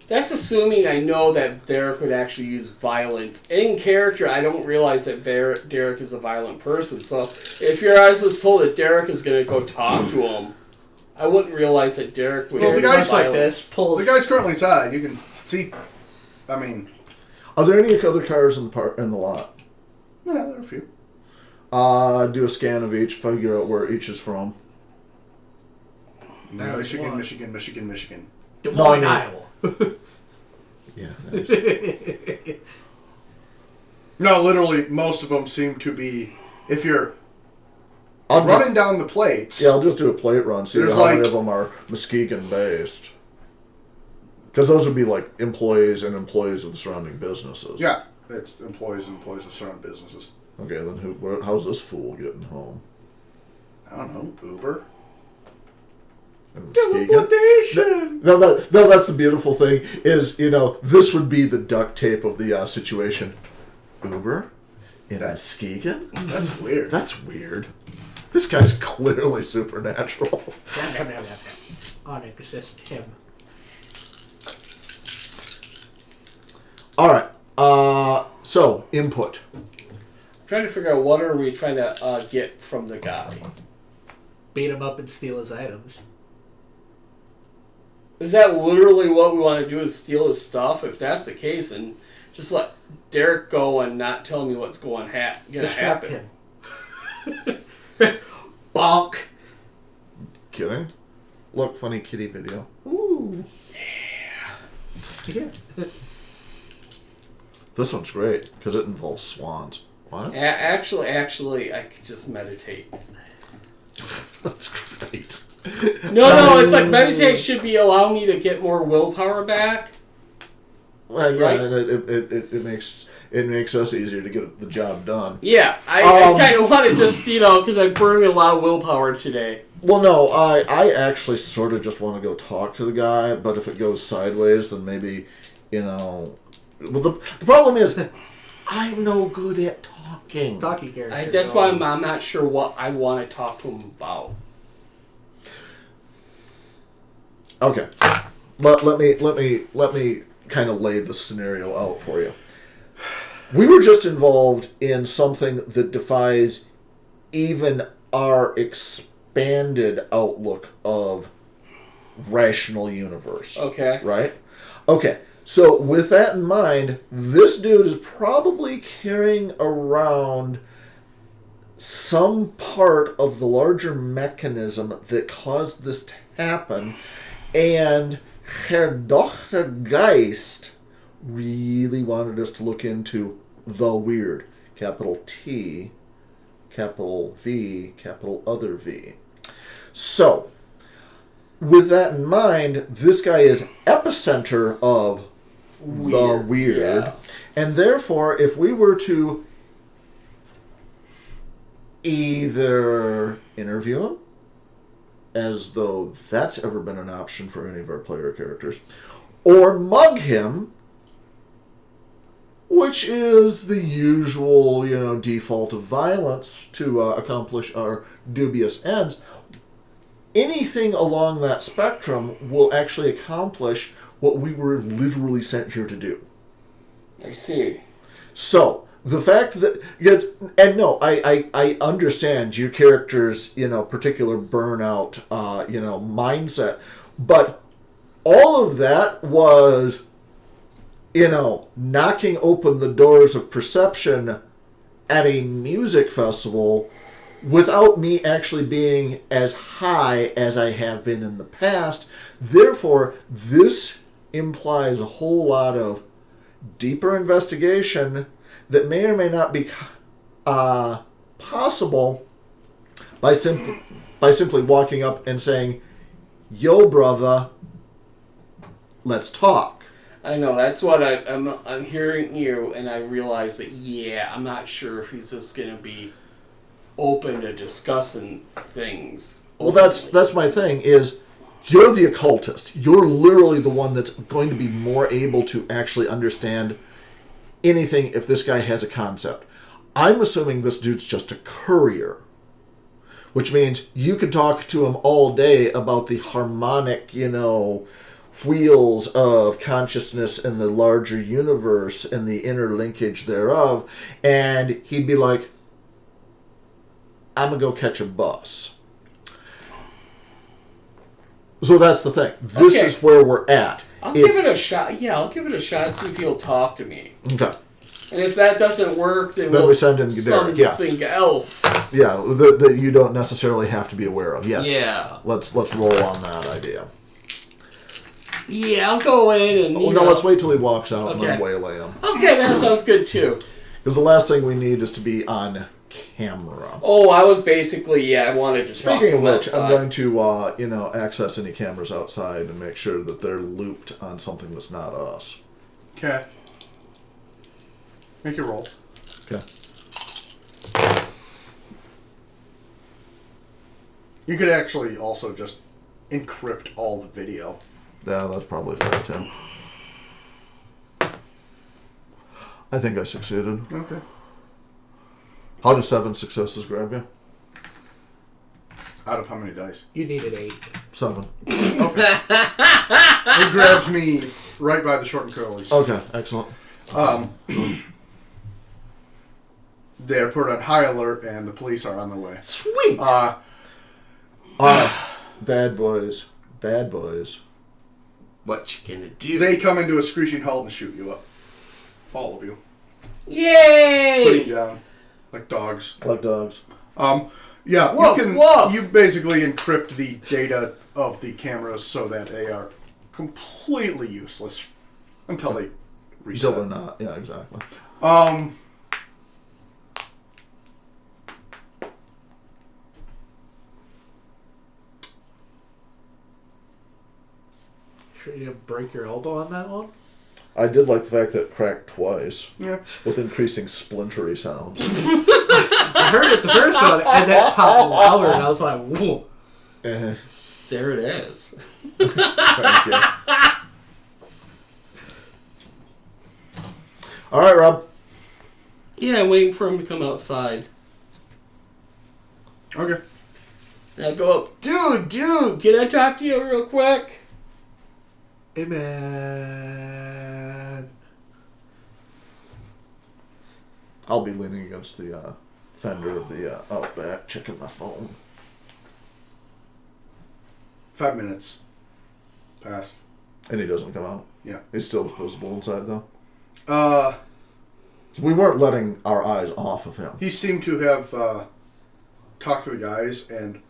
That's assuming I know that Derek would actually use violence. In character, I don't realize that Derek is a violent person. So if I was told that Derek is going to go talk to him, I wouldn't realize that Derek would Well, the use guy's violence. like this. Pulls. The guy's currently inside. You can see. I mean, Are there any other cars in the lot? yeah, there are a few. Do a scan of each, figure out where each is from. There's Michigan, one. Michigan. Des No, I Moines, mean- Iowa. Yeah, nice. No, literally, most of them seem to be. If you're I'll running down the plates, I'll just do a plate run, see There's how many like- of them are Muskegon based. Because those would be like employees and employees of the surrounding businesses. yeah, it's employees of certain businesses. Okay, then how's this fool getting home? I don't know, Uber. In Muskegon? Teleportation. No, that's the beautiful thing is, this would be the duct tape of the situation. Uber? In Muskegon? That's weird. That's weird. This guy's clearly supernatural. Unexist him. Alright, so, input. I'm trying to figure out what are we trying to get from the guy. Beat him up and steal his items. Is that literally what we want to do, is steal his stuff? If that's the case, then just let Derek go and not tell me what's going to Distract happen. him. Bonk. Kidding? Look, funny kitty video. Ooh. Yeah. This one's great, because it involves swans. What? Actually, I could just meditate. That's great. No, it's like meditate should be allow me to get more willpower back. Well, yeah, Right. and it makes us easier to get the job done. Yeah, I kind of want to just, because I burned a lot of willpower today. Well, no, I actually sort of just want to go talk to the guy, but if it goes sideways, then maybe, Well, the problem is, I'm no good at talking. Talkie character. That's why I'm not sure what I want to talk to him about. Okay, but let me kind of lay the scenario out for you. We were just involved in something that defies even our expanded outlook of rational universe. Okay. Right? Okay. So with that in mind, this dude is probably carrying around some part of the larger mechanism that caused this to happen, and Herr Dr. Geist really wanted us to look into the weird. Capital T, capital V, capital other V. So, with that in mind, this guy is epicenter of the weird. Yeah. And therefore, if we were to either interview him, as though that's ever been an option for any of our player characters, or mug him, which is the usual, default of violence to accomplish our dubious ends, anything along that spectrum will actually accomplish what we were literally sent here to do. I see. So, the fact that... And no, I understand your character's, particular burnout, mindset. But all of that was, knocking open the doors of perception at a music festival without me actually being as high as I have been in the past. Therefore, this implies a whole lot of deeper investigation that may or may not be possible by simply walking up and saying, "Yo, brother, let's talk." I know, that's what I'm hearing you, and I realize that, I'm not sure if he's just going to be open to discussing things. Well, that's my thing, is you're the occultist. You're literally the one that's going to be more able to actually understand anything if this guy has a concept. I'm assuming this dude's just a courier, which means you can talk to him all day about the harmonic, wheels of consciousness in the larger universe and the inner linkage thereof, and he'd be like, "I'm gonna go catch a bus." So that's the thing. This is where we're at. I'll give it a shot. Yeah, I'll give it a shot, see if he'll talk to me. Okay. And if that doesn't work, then we send in something else. Yeah, that you don't necessarily have to be aware of. Yes. Yeah. Let's roll on that idea. Yeah, I'll go in and... No, let's wait till he walks out and Okay. then waylay him. Okay, that sounds good, too. Because the last thing we need is to be on camera. Oh, I was basically, I wanted to talk to Speaking of him which, outside. I'm going to, access any cameras outside and make sure that they're looped on something that's not us. Okay. Make your roll. Okay. You could actually also just encrypt all the video. Yeah, that's probably fair, too. I think I succeeded. Okay. How do 7 successes grab you? Out of how many dice? You needed 8. 7. Okay. It grabs me right by the short and curlies. Okay, excellent. They're put on high alert, and the police are on their way. Sweet! Bad boys. Bad boys. What you gonna do? They come into a screeching halt and shoot you up. All of you. Yay! Putting you down. Like dogs. Like dogs. Yeah, Woof, woof. you basically encrypt the data of the cameras so that they are completely useless until they reset. Until they're not. Yeah, exactly. Sure you didn't break your elbow on that one? I did like the fact that it cracked twice. Yeah. With increasing splintery sounds. I heard it the first one, and then it popped louder, and I was like, whoa. There it is. Thank you. All right, Rob. Yeah, I'm waiting for him to come outside. Okay. Now go up. Dude, can I talk to you real quick? Hey, man. I'll be leaning against the fender of the Outback, checking my phone. 5 minutes. Pass. And he doesn't come out. Yeah. He's still visible inside, though. Uh, We weren't letting our eyes off of him. he seemed to have talked to the guys and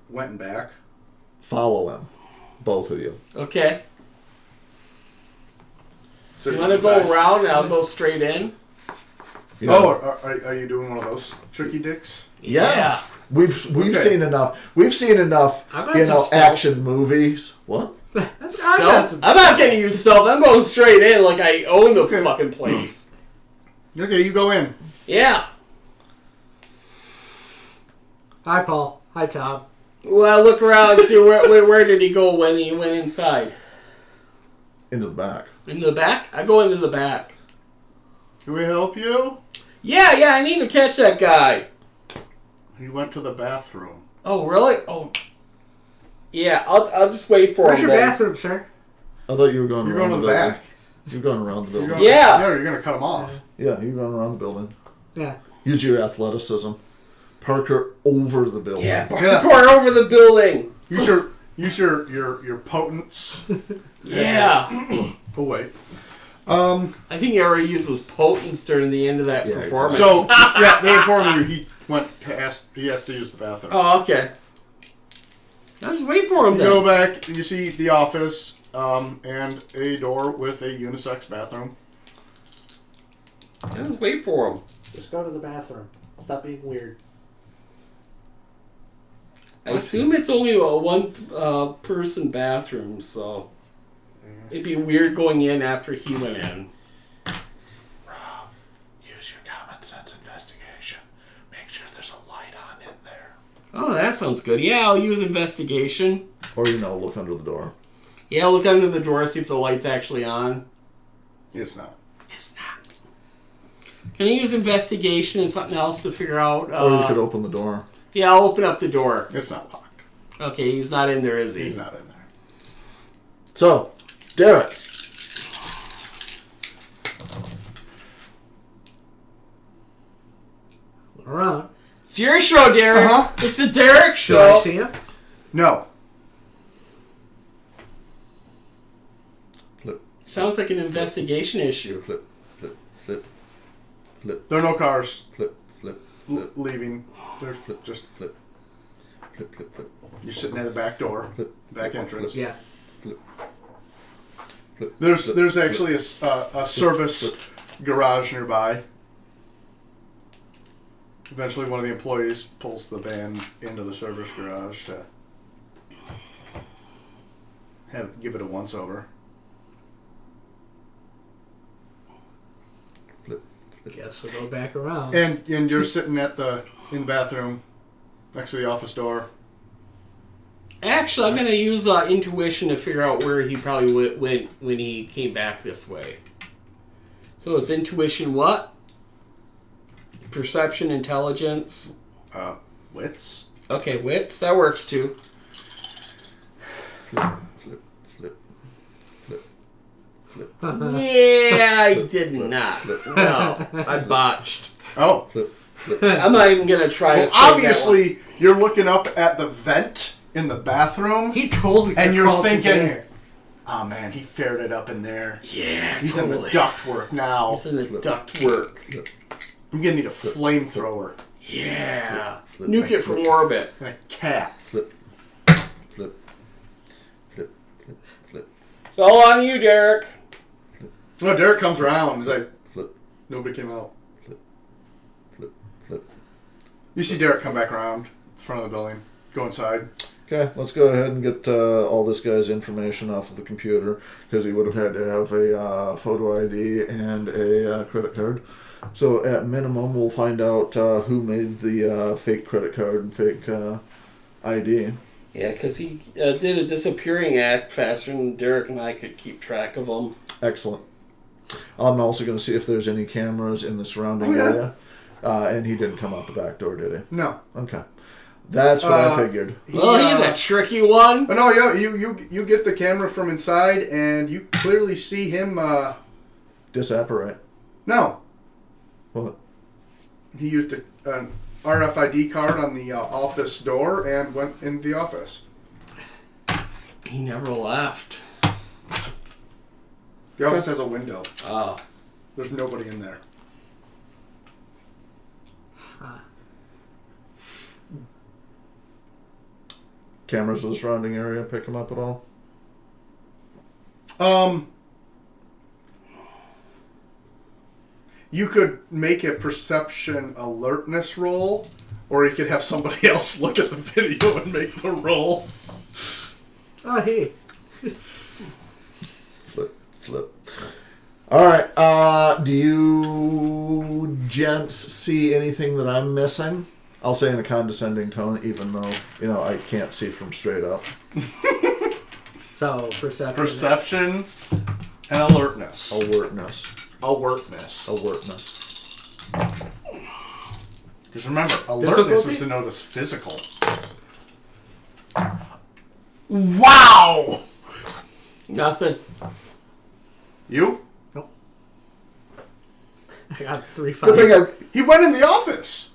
went back. Follow him. Both of you. Okay. So You want to go around and I'll go straight in? Yeah. Oh, are you doing one of those tricky dicks? Yeah. We've Okay. seen enough. We've seen enough, I've got some stealth. action movies. What? Stealth? I'm not going to use stealth. I'm going straight in like I own the Okay. fucking place. Okay, you go in. Yeah. Hi, Paul. Hi, Tom. Well, look around and see where did he go when he went inside? Into the back. Into the back? I go into the back. Can we help you? Yeah, I need to catch that guy. He went to the bathroom. Oh, really? Oh. Yeah, I'll just wait for Where's him your then. bathroom, sir? I thought you were going You're around going to the the building. back. You're going around the building. Yeah. Yeah, you're going to cut him off. Yeah, you're going around the building. Yeah. Use your athleticism. Parker over the building. Yeah, parkour over the building. Use your potence. Yeah. Oh wait. I think he already used those potents during the end of that Yeah, performance. So yeah, they informed you he has to use the bathroom. Oh, okay. I'll just wait for him You then. go back. You see the office and a door with a unisex bathroom. I'll just wait for him. Just go to the bathroom. Stop being weird. I assume it's only a one person bathroom, so it'd be weird going in after he went in. Rob, use your common sense investigation. Make sure there's a light on in there. Oh, that sounds good. Yeah, I'll use investigation. Or, look under the door. Yeah, I'll look under the door, see if the light's actually on. It's not. It's not. Can I use investigation and something else to figure out? Or you could open the door. Yeah, I'll open up the door. It's not locked. Okay, he's not in there, is he? He's not in there. So, Derek. Around. It's your show, Derek. Uh-huh. It's a Derek Do show. I see him? No. Flip, Sounds like an investigation issue. flip, flip, flip, flip, There are no cars flip, flip, flip, leaving. There's flip, just flip, flip, flip, flip, you're sitting at the back door, flip, back flip, entrance. Yeah. flip, flip. There's actually a service garage nearby. Eventually, one of the employees pulls the van into the service garage to give it a once over. Flip, flip. Guess we'll go back around. And you're sitting in the bathroom next to the office door. Actually, I'm going to use intuition to figure out where he probably went when he came back this way. So it's intuition what? Perception, intelligence. Wits. Okay, wits. That works too. Flip, flip, flip, flip, flip, Yeah, I did not. No, I botched. Oh. flip, flip. I'm not even going to try to Well, save that one. obviously, you're looking up at the vent in the bathroom, He totally and you're crawled through thinking, there. oh man, he fared it up in there. Yeah, He's totally. in the ductwork now. He's in the duct work. I'm gonna need a flamethrower Yeah. Flip, Nuke it from orbit. and a cat. Flip, flip, flip, flip, flip, It's all on you, Derek. Well, Derek comes around. He's like, flip, nobody came out. flip, flip. You see Derek come back around the front of the building, go inside. Okay, let's go ahead and get all this guy's information off of the computer because he would have had to have a photo ID and a credit card. So at minimum, we'll find out who made the fake credit card and fake ID. Yeah, because he did a disappearing act faster than Derek and I could keep track of him. Excellent. I'm also going to see if there's any cameras in the surrounding area. And he didn't come out the back door, did he? No. Okay. That's what I figured. Well, he's a tricky one. Oh, no, you get the camera from inside, and you clearly see him. Disapparate. No. What? He used an RFID card on the office door and went in the office. He never left. The office has a window. Oh. There's nobody in there. Cameras in the surrounding area pick him up at all? You could make a perception alertness roll, or you could have somebody else look at the video and make the roll. Oh, hey. Flip. Alright, do you gents see anything that I'm missing? I'll say in a condescending tone, even though, I can't see from straight up. So, perception. Perception and alertness. Alertness. Because remember, alertness Difficulty? is to notice physical. Wow! Nothing. You? Nope. I got 3 Good 5. thing He went in the office.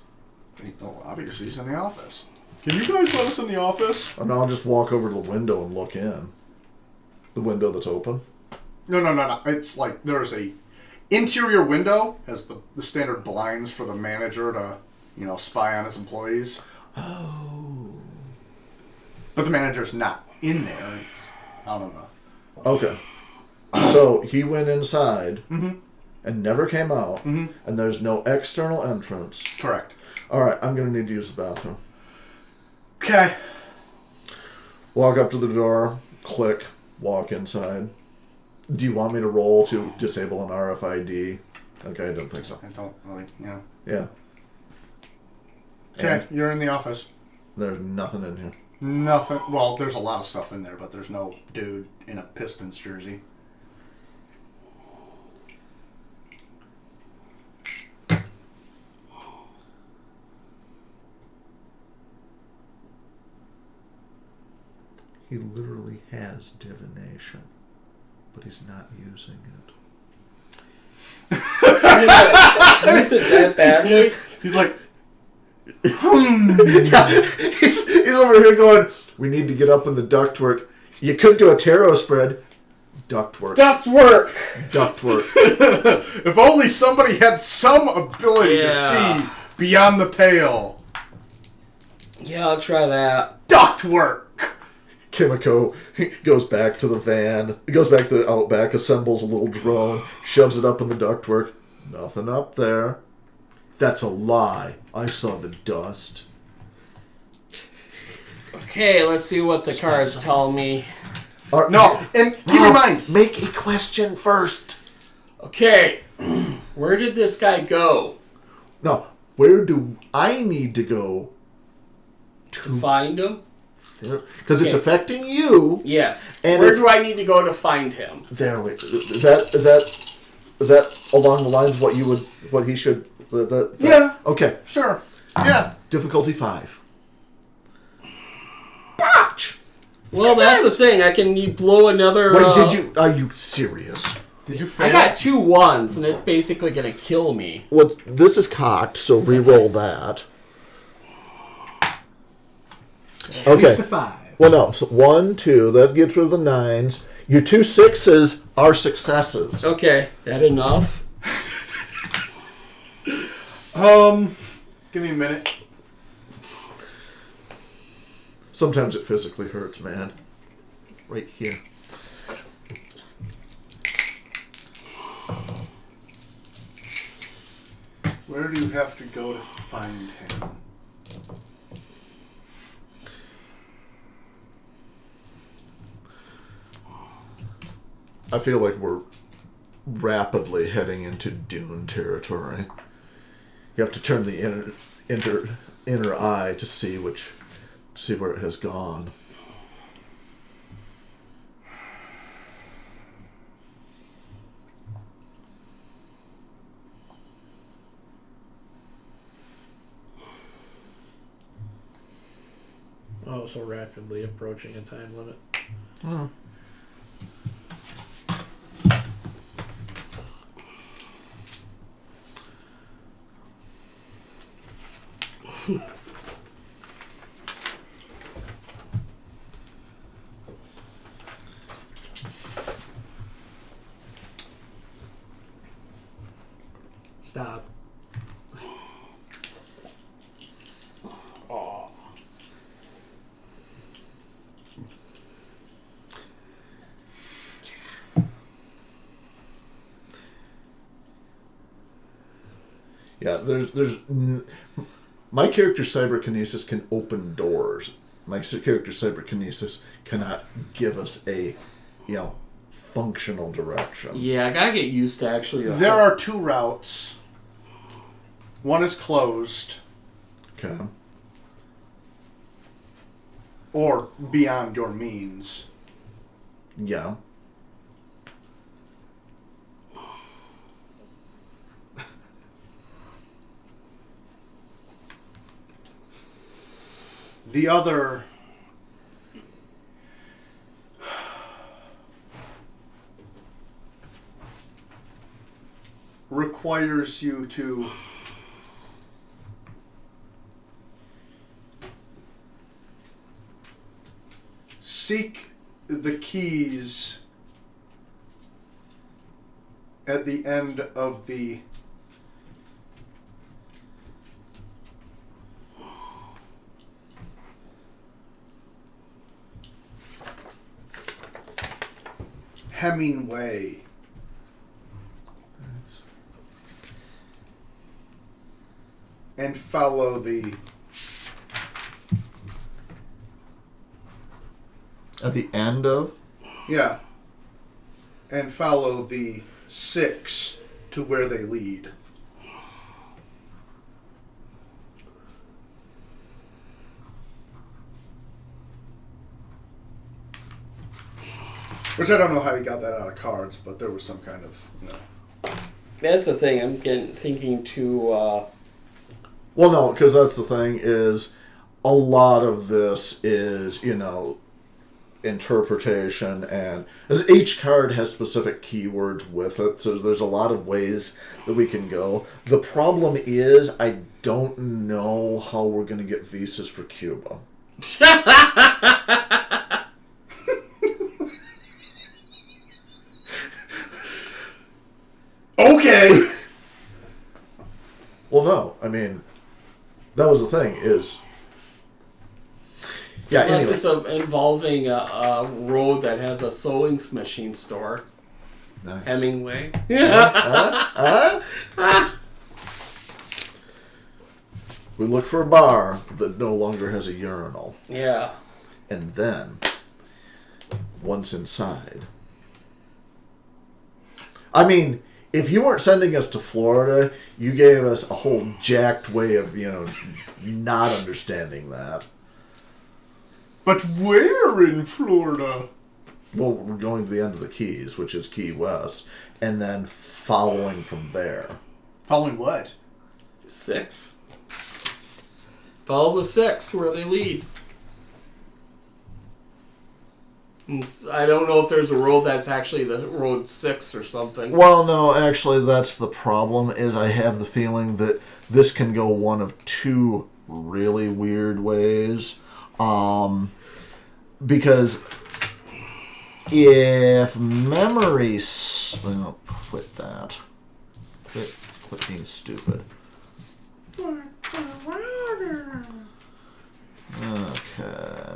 Oh, obviously he's in the office. Can you guys let us in the office? and I'll just walk over to the window and look in. The window that's open. No. It's like there's a interior window, has the standard blinds for the manager to, spy on his employees. Oh. But the manager's not in there. He's out on the... Okay. So he went inside and never came out, and there's no external entrance. Correct. Alright, I'm going to need to use the bathroom. Okay. Walk up to the door, click, walk inside. Do you want me to roll to disable an RFID? Okay, I don't think so. I don't really, Yeah. Okay, And you're in the office. there's nothing in here. Nothing. Well, there's a lot of stuff in there, but there's no dude in a Pistons jersey. He literally has divination, but he's not using it. Use it that badly? He's like, Yeah, he's over here going, we need to get up in the ductwork. You could do a tarot spread. Ductwork. Duct work. Ductwork. if only somebody had some ability to Yeah. see beyond the pale. Yeah, I'll try that. Ductwork. Kimiko goes back to the van, goes back to the Outback, assembles a little drone, shoves it up in the ductwork. Nothing up there. That's a lie. I saw the dust. Okay, let's see what the cards tell me. No, and keep in mind, Make a question first. Okay, where did this guy go? No, where do I need to go To find him? because it's Okay. affecting you? Yes. And Where it's- do I need to go to find him? There we is that along the lines of what he should Yeah. Okay. sure, yeah. Difficulty 5. Botch! Well, that's the thing. I can blow another. Wait, are you serious? Did you fail? I got 2 1s, and it's basically gonna kill me. Well, this is cocked, so re-roll that. At least Okay. a 5. Well, no. So 1, 2. That gets rid of the 9s. Your 2 6s are successes. Okay, that enough? Give me a minute. Sometimes it physically hurts, man. Right here. Where do you have to go to find him? I feel like we're rapidly heading into Dune territory. You have to turn the inner eye to see which See where it has gone. Oh, so rapidly approaching a time limit. Oh. Stop. Oh. Yeah, my character cyberkinesis can open doors. My character cyberkinesis cannot give us a, functional direction. Yeah, I gotta get used to actually. There are 2 routes. One is closed, Okay. or beyond your means. Yeah. The other requires you to seek the keys at the end of the Hemingway. And follow the At the end of? yeah. And follow the 6 to where they lead. Which I don't know how he got that out of cards, but there was some kind of, That's the thing. I'm thinking to. Well, no, because that's the thing is a lot of this is, interpretation, and as each card has specific keywords with it, so there's a lot of ways that we can go. The problem is I don't know how we're going to get visas for Cuba. Okay! Well, no, I mean, that was the thing is... Yeah, Unless anyway. it's involving a road that has a sewing machine store. Nice. Hemingway. We look for a bar that no longer has a urinal. Yeah. And then, once inside... I mean, if you weren't sending us to Florida, you gave us a whole jacked way of, not understanding that. But where in Florida? Well, we're going to the end of the Keys, which is Key West, and then following from there. Following what? 6. Follow the 6 where they lead. I don't know if there's a road that's actually the road 6 or something. Well, no, actually, that's the problem, is I have the feeling that this can go one of 2 really weird ways. Because if memory... Oh, quit that. Quit being stupid. Okay.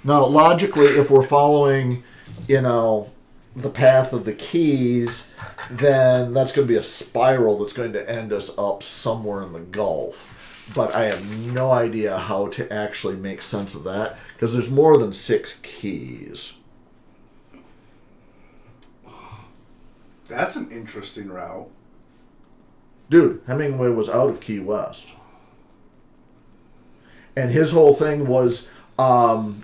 Now, logically, if we're following, the path of the keys, then that's going to be a spiral that's going to end us up somewhere in the Gulf. But I have no idea how to actually make sense of that, because there's more than 6 keys. That's an interesting route. Dude, Hemingway was out of Key West. And his whole thing was, one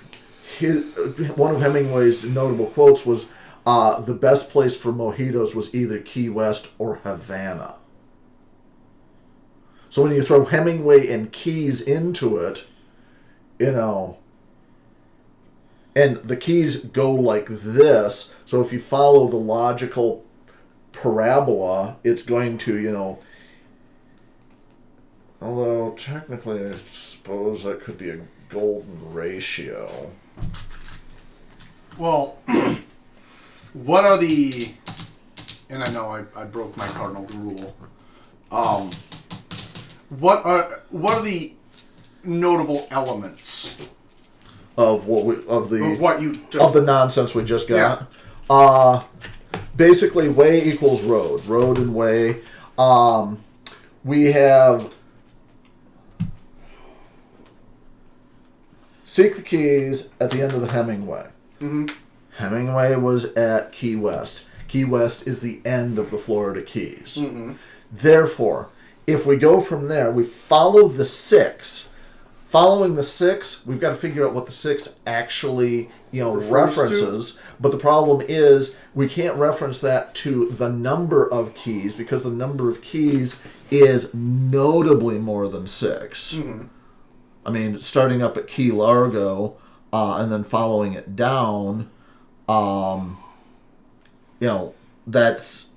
of Hemingway's notable quotes was, the best place for mojitos was either Key West or Havana. So when you throw Hemingway and Keys into it, you know, and the Keys go like this, so if you follow the logical parabola, it's going to, you know, although technically I suppose that could be a golden ratio. Well, what are the... And I know I broke my cardinal rule. What are the notable elements Of the nonsense we just got? Yeah. Basically, way equals road. Road and way. We have Seek the Keys at the end of the Hemingway. Mm-hmm. Hemingway was at Key West. Key West is the end of the Florida Keys. Mm-hmm. Therefore, if we go from there, we follow the 6. Following the 6, we've got to figure out what the 6 actually, references. But the problem is we can't reference that to the number of keys because the number of keys is notably more than 6. Mm-hmm. I mean, starting up at Key Largo and then following it down, that's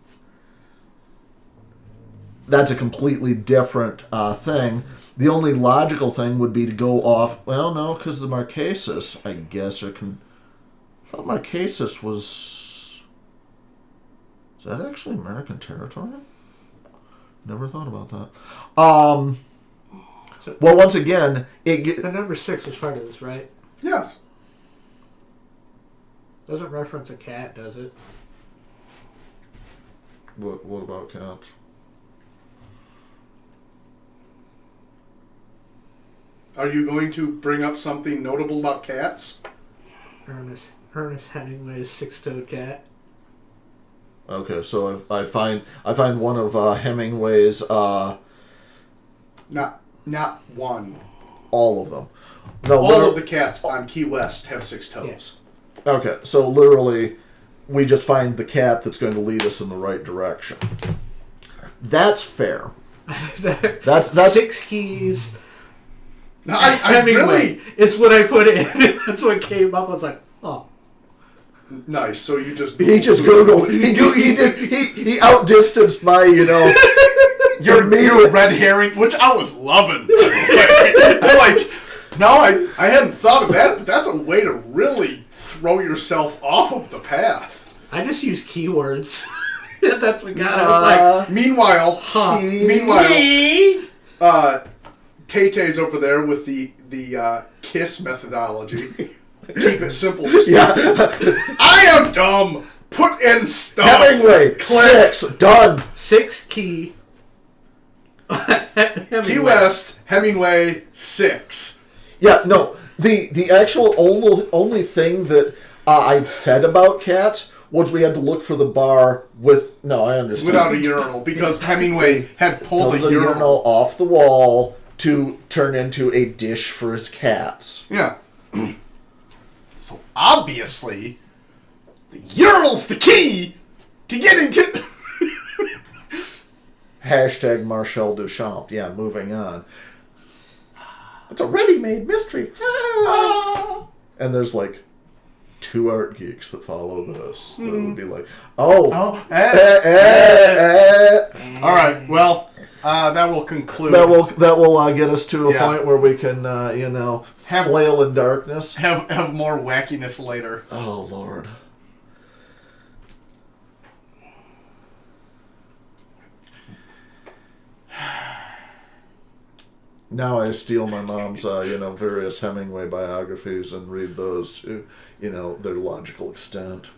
a completely different thing. The only logical thing would be to go off... Well, no, because the Marquesas, I guess, I thought Marquesas was... Is that actually American territory? Never thought about that. Well, once again... The number 6 was part of this, right? Yes. Doesn't reference a cat, does it? What about cats? Are you going to bring up something notable about cats? Ernest Hemingway's 6-toed cat. Okay, so I find one of Hemingway's... Not one. all of them. No, all of the cats on Key West have 6 toes. Yeah. Okay, so literally, we just find the cat that's going to lead us in the right direction. That's fair. That's 6 keys. No, I really... It's what I put in. That's what came up. I was like, oh. Nice. So you just... He just Googled. He outdistanced my, your red herring, which I was loving. I'm like, no, I hadn't thought of that, but that's a way to really throw yourself off of the path. I just use keywords. That's what got it. I was like, meanwhile, Tay-Tay's over there with the KISS methodology. Keep it simple. Yeah. I am dumb. Put in stuff. Hemingway. 6. Done. 6 key. Key West, Hemingway, 6. Yeah, no. The actual only thing that I'd said about cats was we had to look for the bar with... No, I understand. Without a urinal, because Hemingway had pulled a urinal off the wall to turn into a dish for his cats. Yeah. So obviously, the urinal's the key to get into... Hashtag Marcel Duchamp. Yeah, moving on. It's a ready-made mystery. And there's like 2 art geeks that follow this. That would be like, All right, well, that will conclude. That will get us to a point where we can, flail in darkness. Have more wackiness later. Oh, Lord. Now I steal my mom's, various Hemingway biographies and read those to, their logical extent.